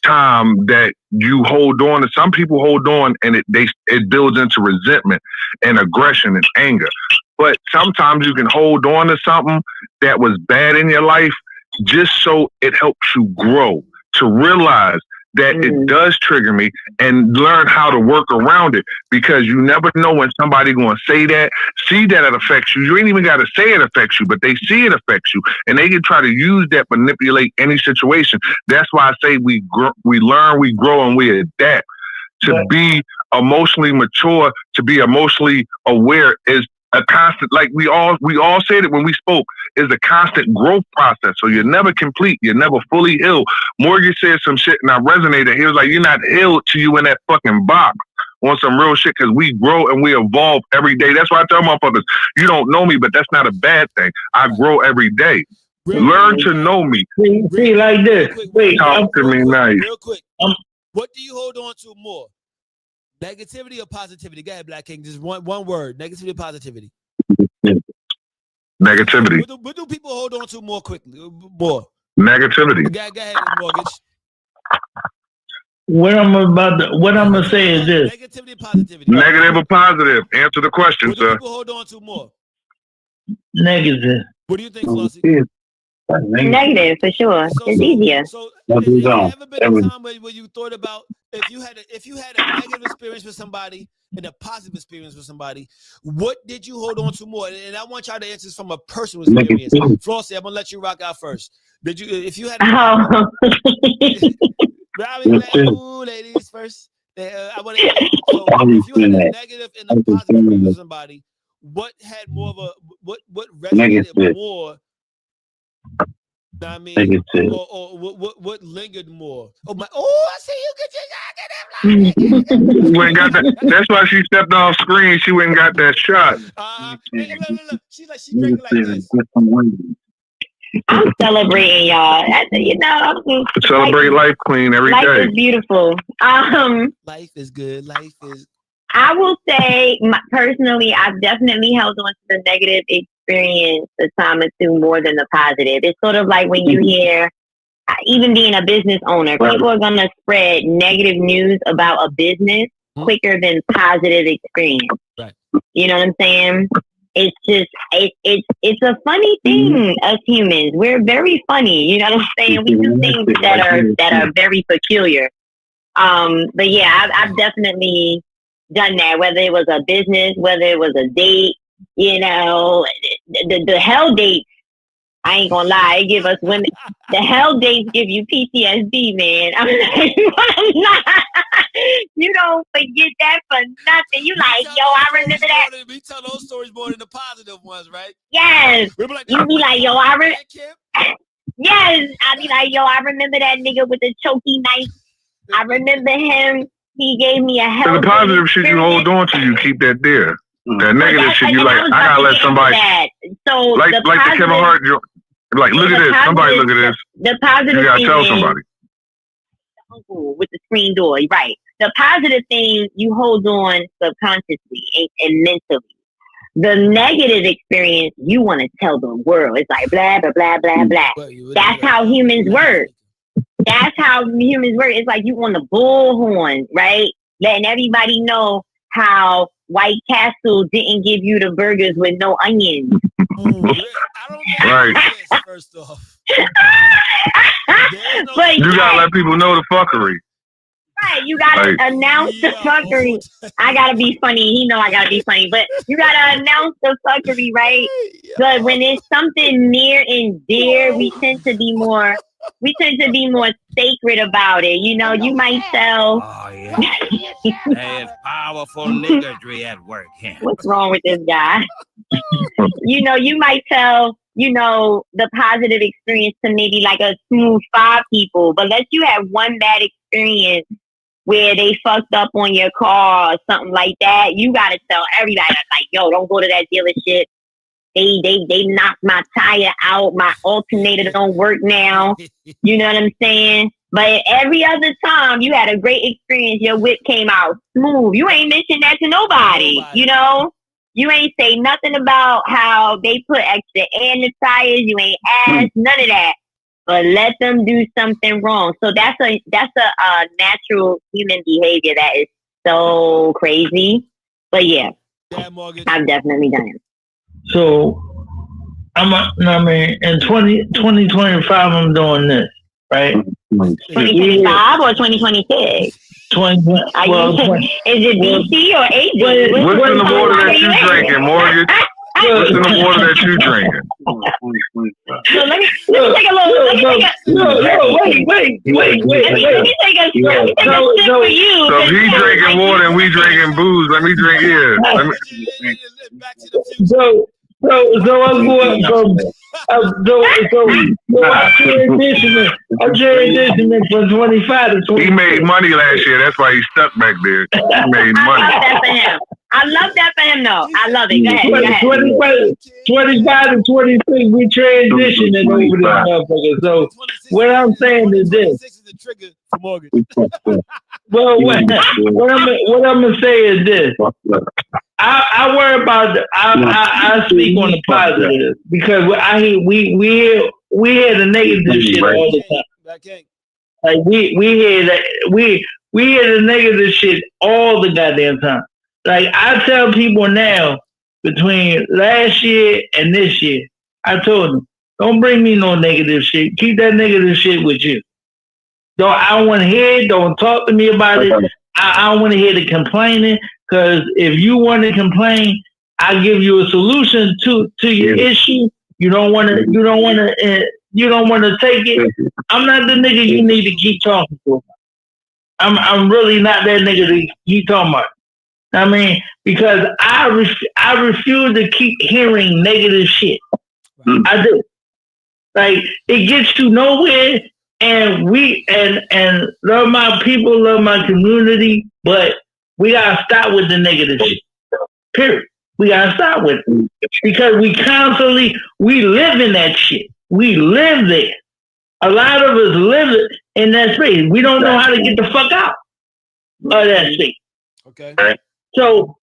time that you hold on to, some people hold on and it builds into resentment and aggression and anger. But sometimes you can hold on to something that was bad in your life just so it helps you grow, to realize that it does trigger me and learn how to work around it, because you never know when somebody going to say that, see that it affects you. You ain't even got to say it affects you, but they see it affects you, and they can try to use that, manipulate any situation. That's why I say we learn, we grow, and we adapt. To be emotionally mature, to be emotionally aware is a constant, like we all said it when we spoke, is a constant growth process. So you're never complete. You're never fully healed. Morgan said some shit and I resonated. He was like, you're not healed till you in that fucking box on some real shit, because we grow and we evolve every day. That's why I tell motherfuckers, you don't know me, but that's not a bad thing. I grow every day. Learn to know me. See like this. Wait, talk to me nice. Real quick. What do you hold on to more? Negativity or positivity? Go ahead, Black King. Just one word. Negativity or positivity? Negativity. What do people hold on to more quickly? More. Negativity. Go ahead, Mortgage. What I'm gonna say is this: negativity, positivity. Negative or positive? Answer the question, what sir. What do people hold on to more? Negative. What do you think, Flossie? Negative for sure. It's easier. So has there ever been a time where you thought about if you had a negative experience with somebody and a positive experience with somebody, what did you hold on to more? And I want y'all to answer this from a personal experience. Flossie, I'm gonna let you rock out first. Did you, if you had ladies first. I want to. So if you had a negative and a positive experience with somebody, what had more of a what resonated more? I mean, or what lingered more? I see you get your you ain't got that. That's why she stepped off screen. She went and got that shot. Look. She's drinking like this. I'm celebrating y'all. Celebrate life, Queen, every day. Life is beautiful. Life is good. Life is. I will say, personally, I've definitely held on to the negative experience a time or two more than the positive. It's sort of like when you hear, even being a business owner, people are going to spread negative news about a business quicker than positive experience. Right. You know what I'm saying? It's just, it's a funny thing, us humans. We're very funny. You know what I'm saying? We do things that are very peculiar. But yeah, I've definitely done that, whether it was a business, whether it was a date, the hell dates. I ain't gonna lie, it give us women. The hell dates give you PTSD, man. I'm like, you don't forget that for nothing. You like, yo, I remember that. We tell those stories more than the positive ones, right? Yes. You be like, yo, yes. I be like, yo, I remember that nigga with the choky knife. I remember him. He gave me a hell. So the positive shit you hold on to, you keep that there. That negative shit, you like, I gotta let somebody. So like the Kevin Hart joke. Like, look at this. Somebody look at this. The positive you gotta thing tell is somebody. the uncle with the screen door, right? The positive thing you hold on subconsciously and mentally. The negative experience you want to tell the world. It's like blah blah blah blah blah. That's how humans work. That's how humans work. It's like you on the bullhorn, right? Letting everybody know how White Castle didn't give you the burgers with no onions. I don't know. Right. First off, but you gotta let people know the fuckery. Right, you gotta announce the fuckery. I gotta be funny. He know I gotta be funny, but you gotta announce the fuckery, right? But when it's something near and dear, we tend to be more sacred about it. You know, you might tell. Oh yeah, there's powerful niggardry at work here. What's wrong with this guy? You know, you might tell. You know, the positive experience to maybe like a smooth 5 people, but let's you have one bad experience where they fucked up on your car or something like that, you gotta tell everybody like, yo, don't go to that dealership. They knocked my tire out. My alternator don't work now. You know what I'm saying? But every other time you had a great experience, your whip came out smooth. You ain't mentioned that to nobody. You know? You ain't say nothing about how they put extra air in the tires. You ain't asked none of that. But let them do something wrong. So that's a natural human behavior that is so crazy. But yeah, I've definitely done it. So in 2025 I'm doing this, right? 2025 or 2026? 20. Is it DC or AD? What's in the water that you drinking, Morgan? What's in the water that you drinking? So let me take a little. Let me take a. Wait. Let me take a sip for you. So if he drinking water and we drinking booze, let me drink here. So I'm going from. I'm transitioning from 25 to 20. He made money last year. That's why he's stuck back there. He made money. I love that for him, though. I love it. Go ahead. 25 to 26, we transitioning over this motherfucker. So what I'm saying is this. Well, what I'm gonna say is this. I worry about. I speak on the positive because we hear the negative shit all the time. Like we hear that we hear the negative shit all the goddamn time. Like I tell people now, between last year and this year, I told them, don't bring me no negative shit. Keep that negative shit with you. I don't want to hear it. Don't talk to me about it. I don't want to hear the complaining. Because if you want to complain, I give you a solution to your issue. You don't want to take it. I'm not the nigga you need to keep talking to. I'm really not that nigga to keep talking about. I mean, because I refuse to keep hearing negative shit. I do. Like it gets you nowhere, and love my people, love my community, but we gotta stop with the negative shit. Period. We gotta stop with it because we live in that shit. We live there. A lot of us live in that space. We don't know how to get the fuck out of that space. Okay. So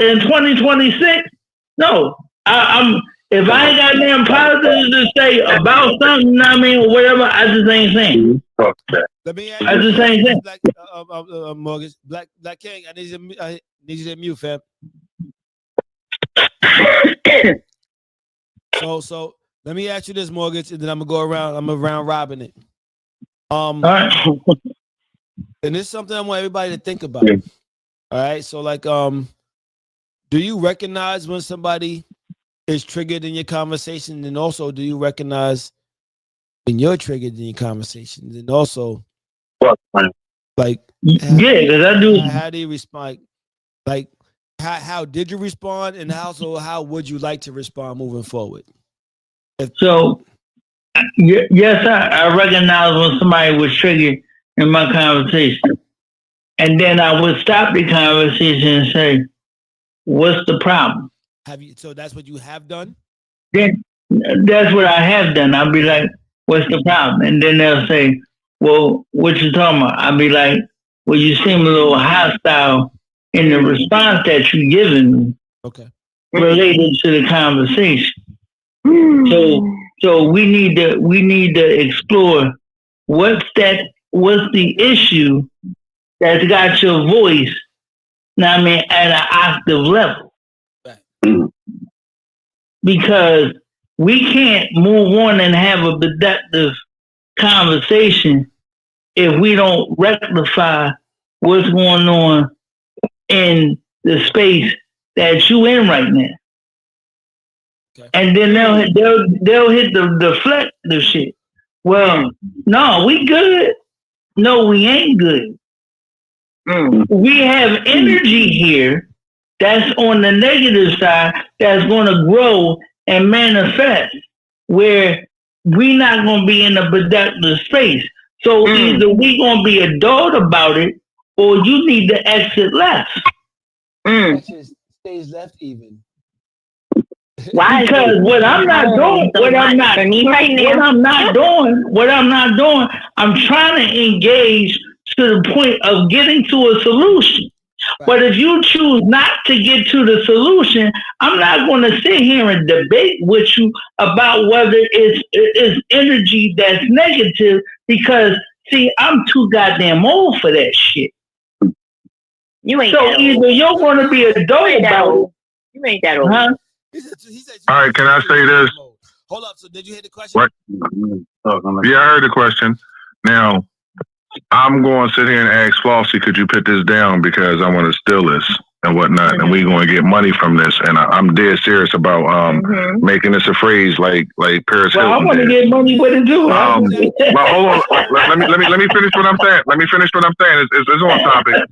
in 2026, no, I'm if I ain't got damn positive to say about something, you know what I mean, or whatever, I just ain't saying. Let me ask I just ain't saying. Morgan, Black King, I need you to mute, fam. So let me ask you this, Mortgage, and then I'm gonna go around. I'm around robbing it. All right. And this is something I want everybody to think about. All right. So like, do you recognize when somebody is triggered in your conversation, and also do you recognize when you're triggered in your conversations, and also like because I do. How do you respond? Like, how did you respond, and how would you like to respond moving forward? Yes, I recognize when somebody was triggered in my conversation, and then I would stop the conversation and say, "What's the problem?" So that's what you have done? then that's what I have done. I'll be like, what's the problem? And then they'll say, well, what you talking about? I'll be like, well, you seem a little hostile in the response that you giving me. Okay. Related to the conversation. So we need to explore what's the issue that's got your voice, now I mean, at an octave level. Right. Because we can't move on and have a productive conversation if we don't rectify what's going on in the space that you in right now. Okay. And then they'll hit the deflect the shit. Well, no, we good. No, we ain't good. We have energy here that's on the negative side that's going to grow and manifest where we not going to be in a productive space. So either we going to be adult about it or you need to exit left. Stays left even. Why? Because what I'm not doing, I'm trying to engage to the point of getting to a solution. Right. But if you choose not to get to the solution, I'm not going to sit here and debate with you about whether it's energy that's negative because, see, I'm too goddamn old for that shit. You ain't so either you're going to be adult about it. You ain't that old. Huh? He said all right, can I say this? Hold up. So did you hear the question? What? Yeah, I heard the question. Now, I'm going to sit here and ask Flossie, could you put this down because I want to steal this and whatnot, and we're going to get money from this. And I'm dead serious about making this a phrase like Paris Hilton. I want to get money with it too. But hold on, let me finish what I'm saying. It's on topic.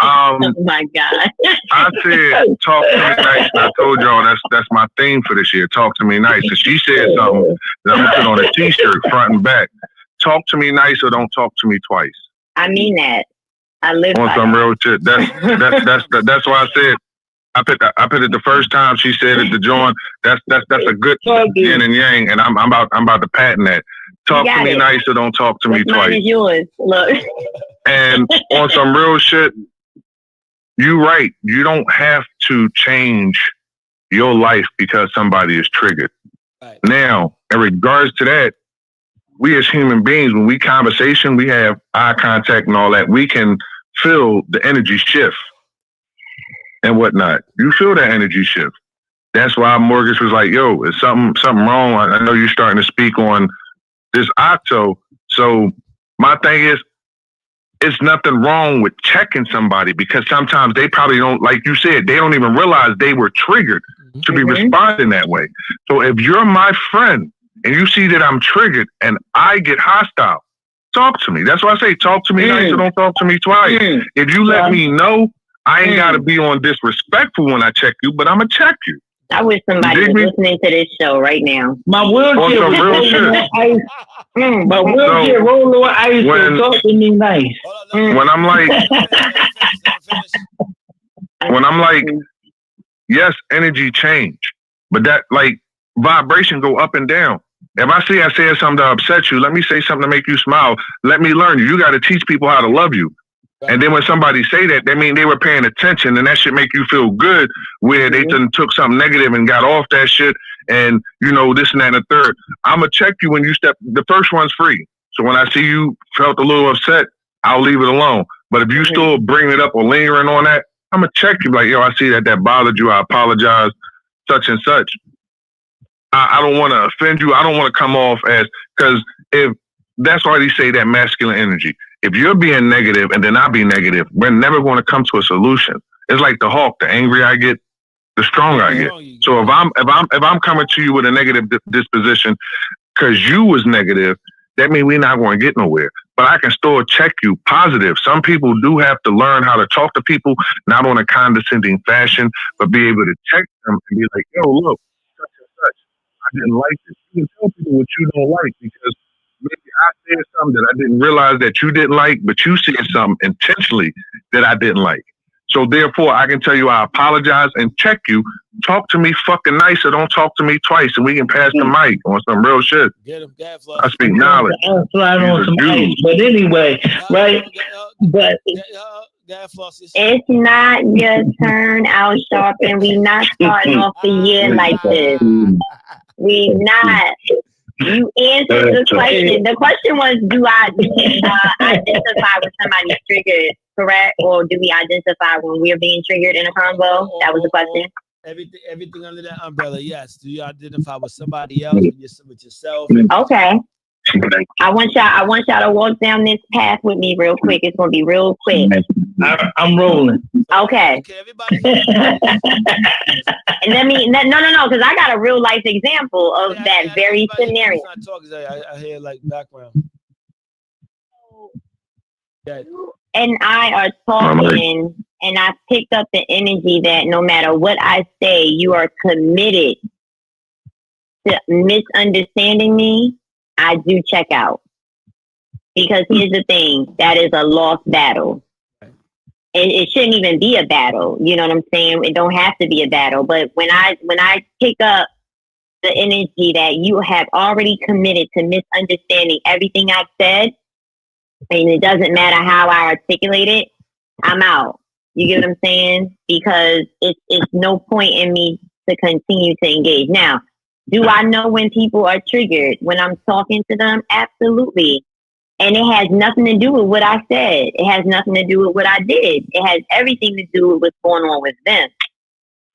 Oh my God! I said, talk to me nice. I told y'all that's my theme for this year. Talk to me nice. And she said something that I'm gonna put on a T-shirt, front and back. Talk to me nice or don't talk to me twice. I mean that. I live on some real shit. That's why I said I put it the first time she said it to John. That's a good yin and yang, and I'm about to patent that. Talk to me nice or don't talk to me twice. Mine is yours. Look. And on some real shit, you right. You don't have to change your life because somebody is triggered. Right. Now, in regards to that, we as human beings, when we conversation, we have eye contact and all that, we can feel the energy shift and whatnot. You feel that energy shift. That's why Mortgage was like, yo, is something wrong? I know you're starting to speak on this octo. So my thing is, it's nothing wrong with checking somebody because sometimes they probably don't, like you said, they don't even realize they were triggered to be responding that way. So if you're my friend and you see that I'm triggered and I get hostile, talk to me. That's why I say talk to me nice or don't talk to me twice. If you let me know, I ain't got to be on disrespectful when I check you, but I'm going to check you. I wish somebody was listening to this show right now. My wheelchair roller with ice and talk to me nice. When I'm like, yes, energy change, but that like vibration go up and down. If I said something to upset you, let me say something to make you smile. Let me learn you. You got to teach people how to love you. And then when somebody say that, they mean they were paying attention, and that should make you feel good. Where they took something negative and got off that shit, and you know this and that and the third. I'm gonna check you when you step. The first one's free, so when I see you felt a little upset, I'll leave it alone. But if you still bring it up or lingering on that, I'm gonna check you. Like, yo, I see that bothered you. I apologize, such and such. I don't want to offend you. I don't want to come off as because if that's why they say that masculine energy. If you're being negative and then I be negative, we're never going to come to a solution. It's like the hawk. The angrier I get, the stronger I get. So if I'm coming to you with a negative disposition because you was negative, that means we're not going to get nowhere. But I can still check you positive. Some people do have to learn how to talk to people, not on a condescending fashion, but be able to check them and be like, yo, look, such and such. I didn't like this. You can tell people what you don't like because maybe I said something that I didn't realize that you didn't like, but you said something intentionally that I didn't like. So therefore, I can tell you I apologize and check you. Talk to me fucking nice or don't talk to me twice, and we can pass the mic on some real shit. Get him, I speak knowledge. I'll slide on some ice. But anyway, right? But it's not your turn out shopping. We not starting off the year like this. We not. You answered the question. The question was, do we identify when somebody's triggered, correct? Or do we identify when we're being triggered in a convo? That was the question. Everything under that umbrella, yes. Do you identify with somebody else, with yourself? Okay. I want y'all to walk down this path with me real quick. It's gonna be real quick. I'm rolling. Okay. Everybody. And let me no, because I got a real life example of that very scenario. I hear like background. You and I are talking, and I picked up the energy that no matter what I say, you are committed to misunderstanding me. I do check out. Because here's the thing, that is a lost battle. It shouldn't even be a battle. You know what I'm saying? It don't have to be a battle. But when I pick up the energy that you have already committed to misunderstanding everything I've said, and it doesn't matter how I articulate it, I'm out. You get what I'm saying? Because it's no point in me to continue to engage. Now, do I know when people are triggered when I'm talking to them? Absolutely. And it has nothing to do with what I said. It has nothing to do with what I did. It has everything to do with what's going on with them.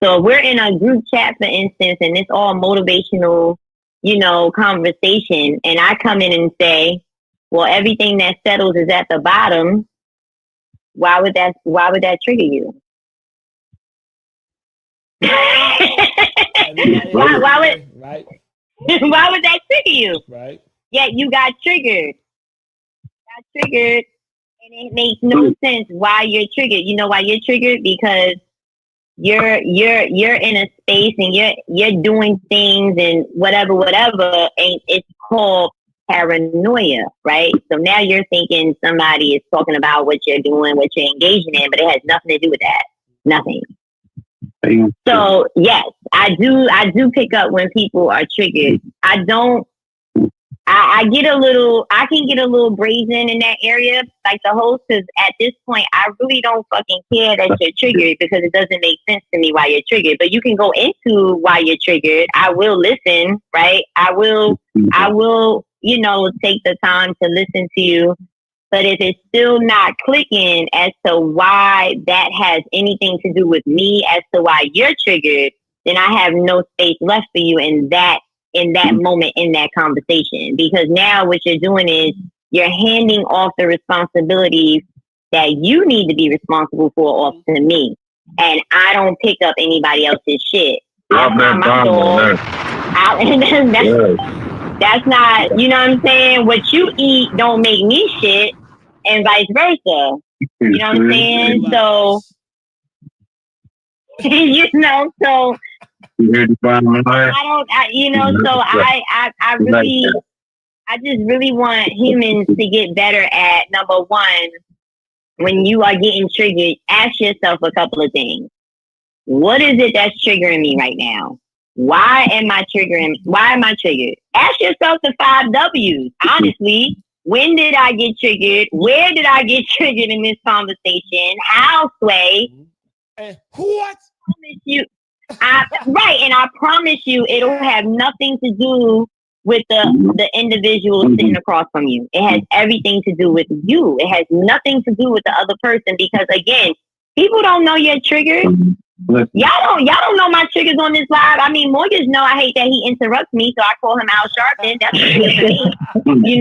So if we're in a group chat, for instance, and it's all motivational, conversation, and I come in and say, well, everything that settles is at the bottom, why would that trigger you? Why would that trigger you? Right. Yeah, you got triggered. And it makes no sense why you're triggered. You know why you're triggered? Because you're in a space and you're doing things and whatever, and it's called paranoia, right? So now you're thinking somebody is talking about what you're doing, what you're engaging in, but it has nothing to do with that. Nothing. So yes, I do pick up when people are triggered. I can get a little brazen in that area, like the host, because at this point, I really don't fucking care that you're triggered because it doesn't make sense to me why you're triggered. But you can go into why you're triggered. I will listen, right? I will, take the time to listen to you. But if it's still not clicking as to why that has anything to do with me, as to why you're triggered, then I have no space left for you in that moment, in that conversation. Because now what you're doing is you're handing off the responsibilities that you need to be responsible for off to me. And I don't pick up anybody else's shit. That's not my dog. That's not, you know what I'm saying? What you eat don't make me shit, and vice versa. You know what I'm saying? So, so I just really want humans to get better at, number one, when you are getting triggered, ask yourself a couple of things. What is it that's triggering me right now? Why am I triggered? Ask yourself the 5 W's. Honestly, when did I get triggered? Where did I get triggered in this conversation? How, Sway? What? And I promise you, it'll have nothing to do with the individual sitting across from you. It has everything to do with you. It has nothing to do with the other person, because again, people don't know you're triggered. Y'all don't know my triggers on this live. I mean, Mortgage know I hate that he interrupts me, so I call him Al Sharpton. That's a trigger to me.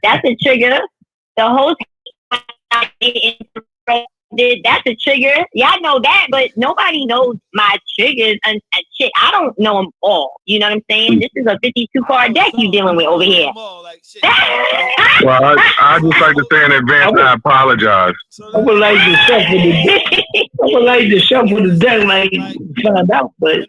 That's a trigger. The host that's a trigger. Y'all know that, but nobody knows my triggers and shit. I don't know them all. You know what I'm saying? This is a 52 card deck you dealing with over here. Well, I just like to say in advance, I apologize. I would like to shuffle the deck like find out, but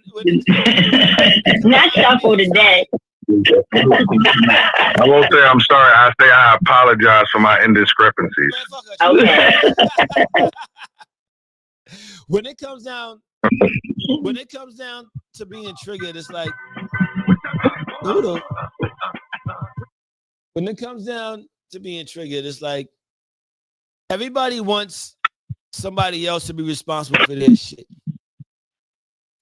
not shuffle the deck. I won't say I'm sorry. I say I apologize for my indiscrepancies. Okay. when it comes down to being triggered, it's like when it comes down to being triggered, it's like everybody wants somebody else to be responsible for their shit.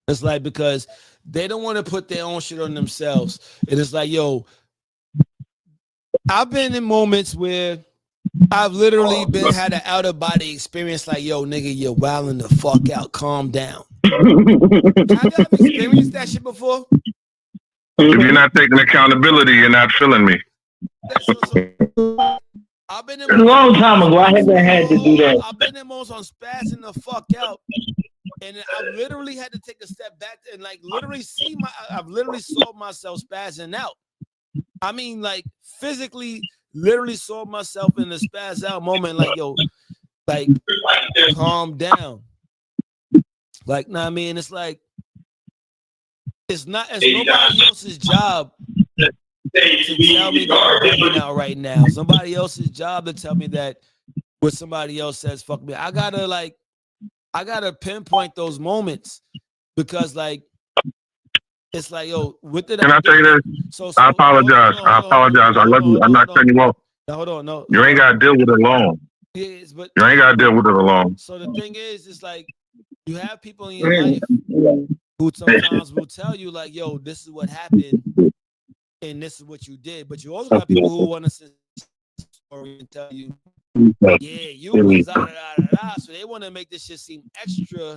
It's like because they don't want to put their own shit on themselves. And it's like, yo, I've been in moments where I've literally had an out of body experience. Like, yo, nigga, you're wilding the fuck out. Calm down. Have you ever experienced that shit before? If you're not taking accountability, you're not feeling me. I've been in a long time ago. I haven't had to do that. I've been in moments on spazzing the fuck out. And I literally had to take a step back and like literally I've literally saw myself spazzing out. I mean, like physically, literally saw myself in the spaz out moment. Like, yo, like calm down. Like, nah, I mean, it's like it's nobody else's job to tell me that I'm breaking out right now. Somebody else's job to tell me that what somebody else says, fuck me. I gotta pinpoint those moments because like it's like, yo, what did Can I say this? So I apologize. I love you. I'm not cutting you off. Hold on, no. You ain't gotta deal with it alone. Yes, but You ain't gotta deal with it alone. So the thing is, it's like you have people in your life who sometimes will tell you, like, yo, this is what happened and this is what you did. But you also got people who want to sit story and tell you, yeah, you was so they want to make this shit seem extra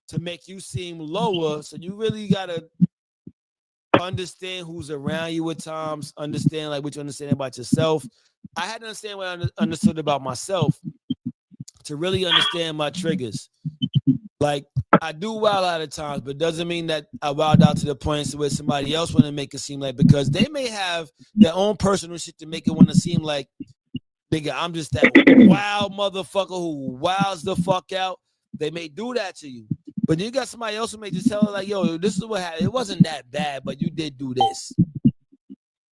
to make you seem lower. So you really gotta understand who's around you at times, understand like what you understand about yourself. I had to understand what I understood about myself to really understand my triggers. Like I do wild out at times, but doesn't mean that I wild out to the point where somebody else want to make it seem like, because they may have their own personal shit to make it want to seem like, nigga, I'm just that wild motherfucker who wilds the fuck out. They may do that to you. But you got somebody else who may just tell her, like, yo, this is what happened. It wasn't that bad, but you did do this.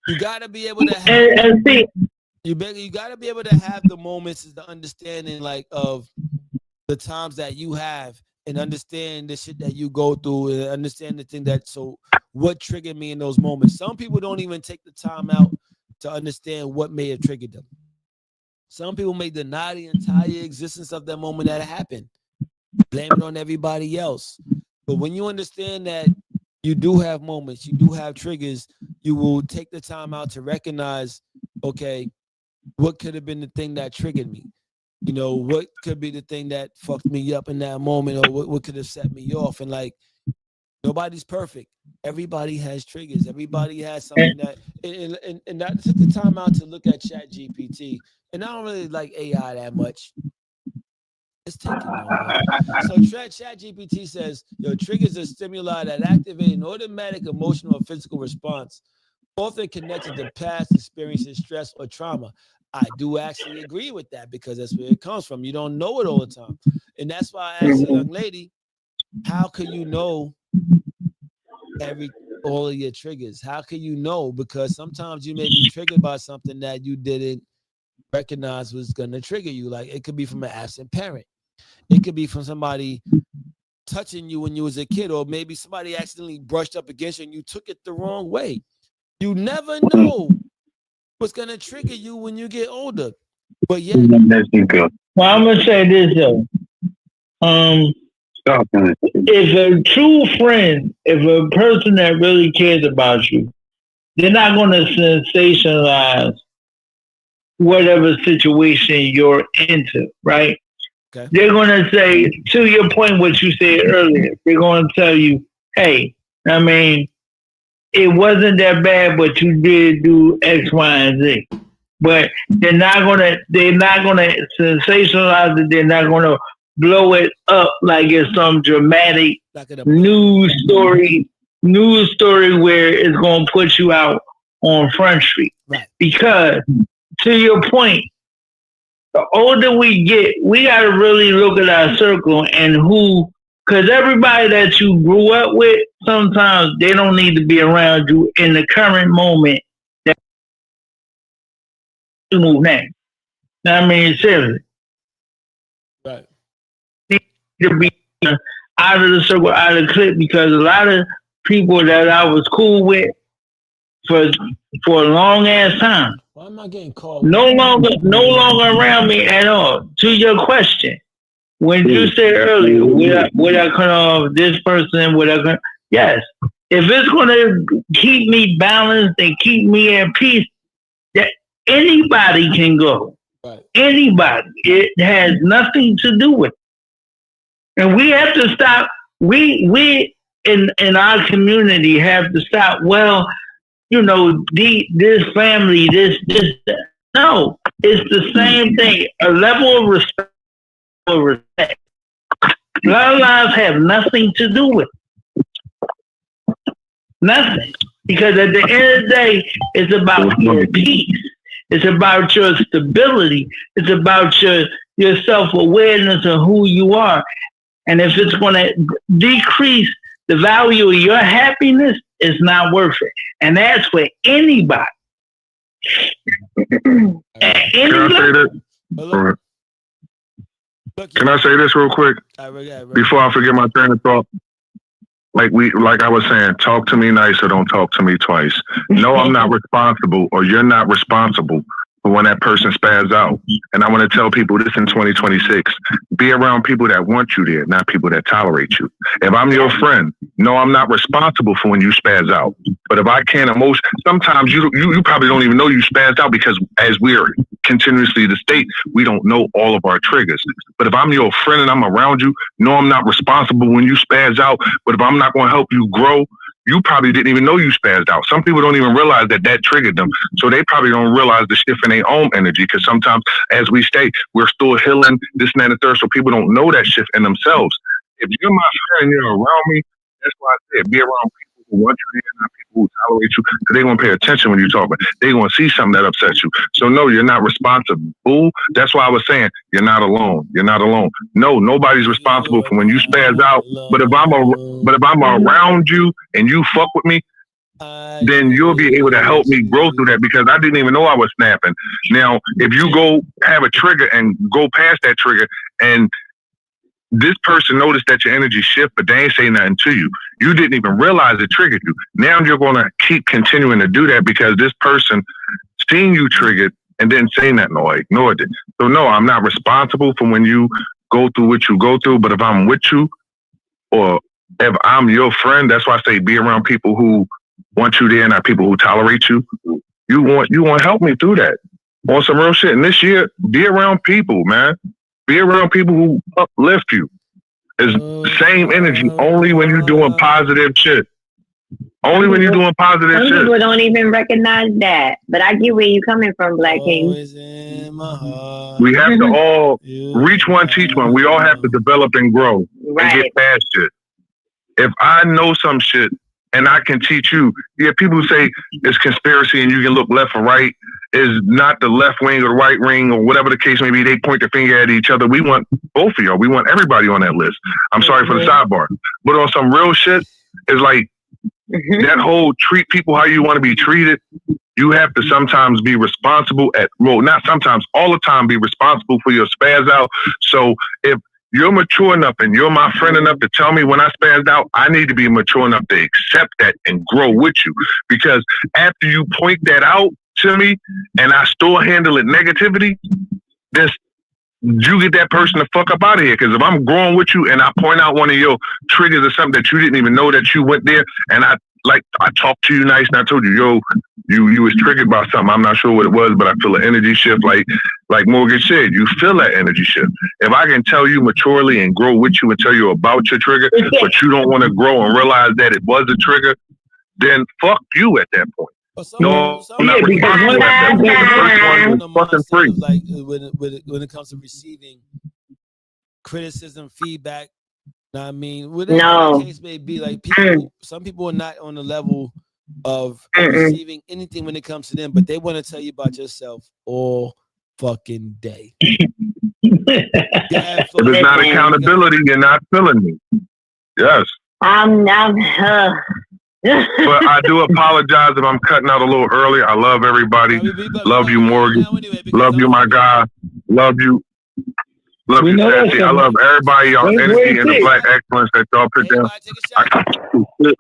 You gotta be able to have you gotta be able to have the moments, the understanding like of the times that you have and understand the shit that you go through and understand the thing that, so what triggered me in those moments. Some people don't even take the time out to understand what may have triggered them. Some people may deny the entire existence of that moment that happened, blame it on everybody else. But when you understand that you do have moments, you do have triggers, you will take the time out to recognize, okay, what could have been the thing that triggered me? You know, what could be the thing that fucked me up in that moment, or what could have set me off? And like, nobody's perfect. Everybody has triggers. Everybody has something that, and I took the time out to look at Chat GPT, and I don't really like AI that much. It's taking over. So Chat GPT says, yo, triggers are stimuli that activate an automatic emotional or physical response, often connected to past experiences, stress, or trauma. I do actually agree with that because that's where it comes from. You don't know it all the time. And that's why I asked the young lady, how can you know all of your triggers? How can you know? Because sometimes you may be triggered by something that you didn't recognize was going to trigger you. Like it could be from an absent parent. It could be from somebody touching you when you was a kid, or maybe somebody accidentally brushed up against you and you took it the wrong way. You never know what's going to trigger you when you get older. But yeah. Well, I'm going to say this, though. If a true friend, if a person that really cares about you, they're not going to sensationalize whatever situation you're into, right? Okay. They're going to say, to your point, what you said earlier, they're going to tell you, hey, I mean, it wasn't that bad, but you did do X, Y, and Z. But they're not gonna sensationalize it. They're not gonna blow it up like it's some dramatic news story where it's gonna put you out on Front Street. Right. Because to your point, the older we get, we gotta really look at our circle and who. Because everybody that you grew up with, sometimes they don't need to be around you in the current moment that you move now. I mean, seriously. Right. Need to be out of the circle, out of the clique, because a lot of people that I was cool with for a long ass time, why am I getting called? no longer around me at all. To your question, when you said earlier, would I cut off this person? Would I cut? Yes. If it's gonna keep me balanced and keep me at peace, that anybody can go. Right. Anybody. It has nothing to do with it. And we have to stop. We in our community have to stop. Well, you know, this family, this. No, it's the same thing. A level of respect. Bloodlines have nothing to do with it. Nothing. Because at the end of the day, it's about your peace. It's about your stability. It's about your self-awareness of who you are. And if it's going to decrease the value of your happiness, it's not worth it. And that's for anybody. Can I say that? Can I say this real quick before I forget my train of thought? Like I was saying, talk to me nice or don't talk to me twice. No, I'm not responsible, or you're not responsible for when that person spaz out. And I want to tell people this in 2026: be around people that want you there, not people that tolerate you. If I'm your friend, no, I'm not responsible for when you spaz out. But if I can't sometimes you probably don't even know you spazzed out, because as we're continuously the state, we don't know all of our triggers. But if I'm your friend and I'm around you, no, I'm not responsible when you spaz out. But if I'm not going to help you grow, you probably didn't even know you spazzed out. Some people don't even realize that triggered them. So they probably don't realize the shift in their own energy, because sometimes as we stay, we're still healing this and that and the third. So people don't know that shift in themselves. If you're my friend and you're around me, that's why I said be around people who want you there, not people who tolerate you, because they're going to pay attention when you talk, but they're going to see something that upsets you. So no, you're not responsible. That's why I was saying you're not alone. You're not alone. No, nobody's responsible for when you spaz out. But if I'm around you and you fuck with me, then you'll be able to help me grow through that, because I didn't even know I was snapping. Now, if you go have a trigger and go past that trigger, and this person noticed that your energy shift, but they ain't say nothing to you, you didn't even realize it triggered you. Now you're going to keep continuing to do that because this person seen you triggered and didn't say nothing or ignored it. So no, I'm not responsible for when you go through what you go through, but if I'm with you, or if I'm your friend, that's why I say be around people who want you there, not people who tolerate you. You want to help me through that on some real shit. And this year, be around people, man. Be around people who uplift you. It's the same energy only when you're doing positive shit. Only when you're doing positive shit. Some people don't even recognize that. But I get where you're coming from, Black King. We have to all reach one, teach one. We all have to develop and grow and get past shit. If I know some shit and I can teach you, people who say it's conspiracy and you can look left or right, is not the left wing or the right wing or whatever the case may be. They point their finger at each other. We want both of y'all. We want everybody on that list. I'm sorry for the sidebar. But on some real shit, it's like that whole treat people how you want to be treated. You have to sometimes be responsible not sometimes, all the time be responsible for your spaz out. So if you're mature enough and you're my friend enough to tell me when I spazzed out, I need to be mature enough to accept that and grow with you. Because after you point that out to me and I still handle it negativity, then you get that person the fuck up out of here. Because if I'm growing with you and I point out one of your triggers or something that you didn't even know that you went there, and I talked to you nice and I told you, you was triggered by something. I'm not sure what it was, but I feel an energy shift. Like Morgan said, you feel that energy shift. If I can tell you maturely and grow with you and tell you about your trigger, but you don't want to grow and realize that it was a trigger, then fuck you at that point. No, I'm not responsible at that point. The first one is fucking free. Like when it comes to receiving criticism, feedback, I mean, whatever the case may be, like some people are not on the level of receiving anything when it comes to them, but they want to tell you about yourself all fucking day. If it's not accountability, you're not feeling me. Yes. But I do apologize if I'm cutting out a little early. I love everybody. Love you, Morgan. Love you, my guy. Love you. Love We you, know Sassy. that, I love everybody, y'all That's energy and the 26. black excellence that y'all put down. Everybody take a shot.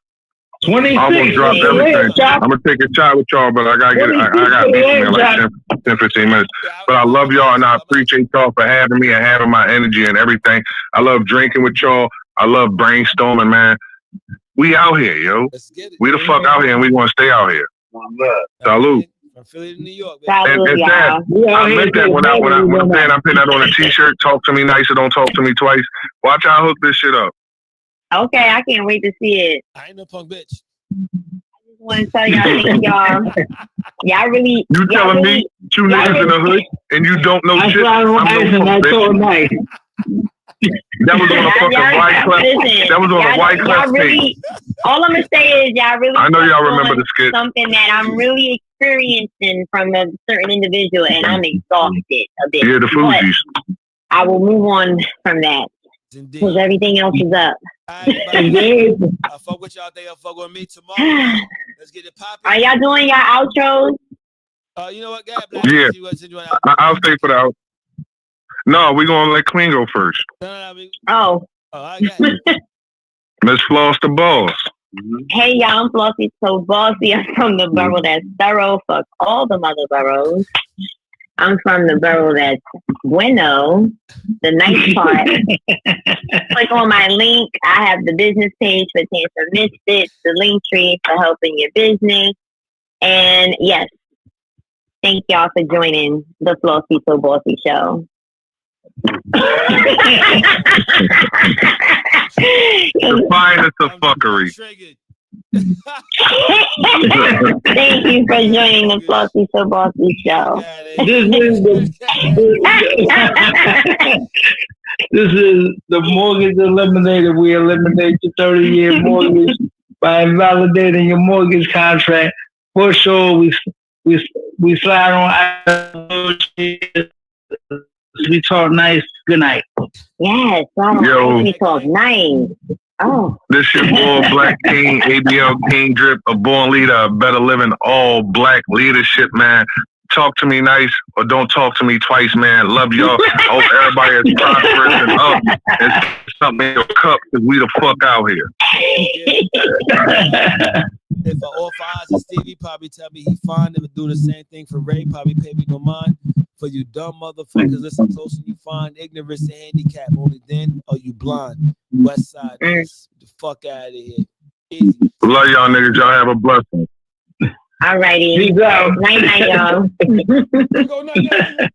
26. I almost dropped It's a everything. leg shot. I'm gonna take a shot with y'all, but I gotta get. I got meeting in like 10, 15 minutes. But I love y'all and I appreciate y'all for having me and having my energy and everything. I love drinking with y'all. I love brainstorming, man. We out here, yo. Let's get it. We the fuck out here, and we gonna stay out here. Salute. From Philly to New York, baby. Salute, And y'all. I meant that when I'm saying I'm putting that on a t-shirt. Talk to me nice or don't talk to me twice. Watch how I hook this shit up. Okay, I can't wait to see it. I ain't no punk bitch. I just want to tell y'all, thank y'all. Y'all really. You telling me two niggas in the hood and you don't know That's shit? why I'm asking that so nice. That was on a fucking white clip. That was on a white clip. Y'all really, all I'm gonna say is y'all really. I know y'all remember the skit. Something that I'm really experiencing from a certain individual, and I'm exhausted a bit. Yeah, the Fugees. I will move on from that because everything else is up. I fuck with y'all. They fuck with me tomorrow. Let's get it popping. Are y'all doing your outros? You know what, Gab? Yeah, I'll stay for the out. No, we're gonna let Queen go first. Oh. I got it. Miss Floss the boss. Hey y'all, I'm Flossy So Bossy. I'm from the borough that's thorough. Fuck all the mother boroughs. I'm from the borough that's bueno, the nice part. Click on my link. I have the business page for Tantra Misfits, the link tree for helping your business. And yes, thank y'all for joining the Flossy So Bossy show. The finest of fuckery. Thank you for joining the Flossy So Bossy show. This is the mortgage eliminator. We eliminate your 30-year mortgage by invalidating your mortgage contract. For sure, we slide on. We talk nice. Good night. Yes, we talk nice. Oh. This your boy Black King, ABL King Drip, a born leader, a better living, all black leadership, man. Talk to me nice or don't talk to me twice, man. Love y'all. Hope everybody is prosperous and up and something in your cup because we the fuck out here. If I offer eyes to Stevie, probably tell me he fine. Never do the same thing for Ray, probably pay me no mind. For you dumb motherfuckers, listen close and you find ignorance and handicap. Only then are you blind. West side, the fuck out of here. Easy. Love y'all niggas. Y'all have a blessing. All righty. Night, y'all. Go night.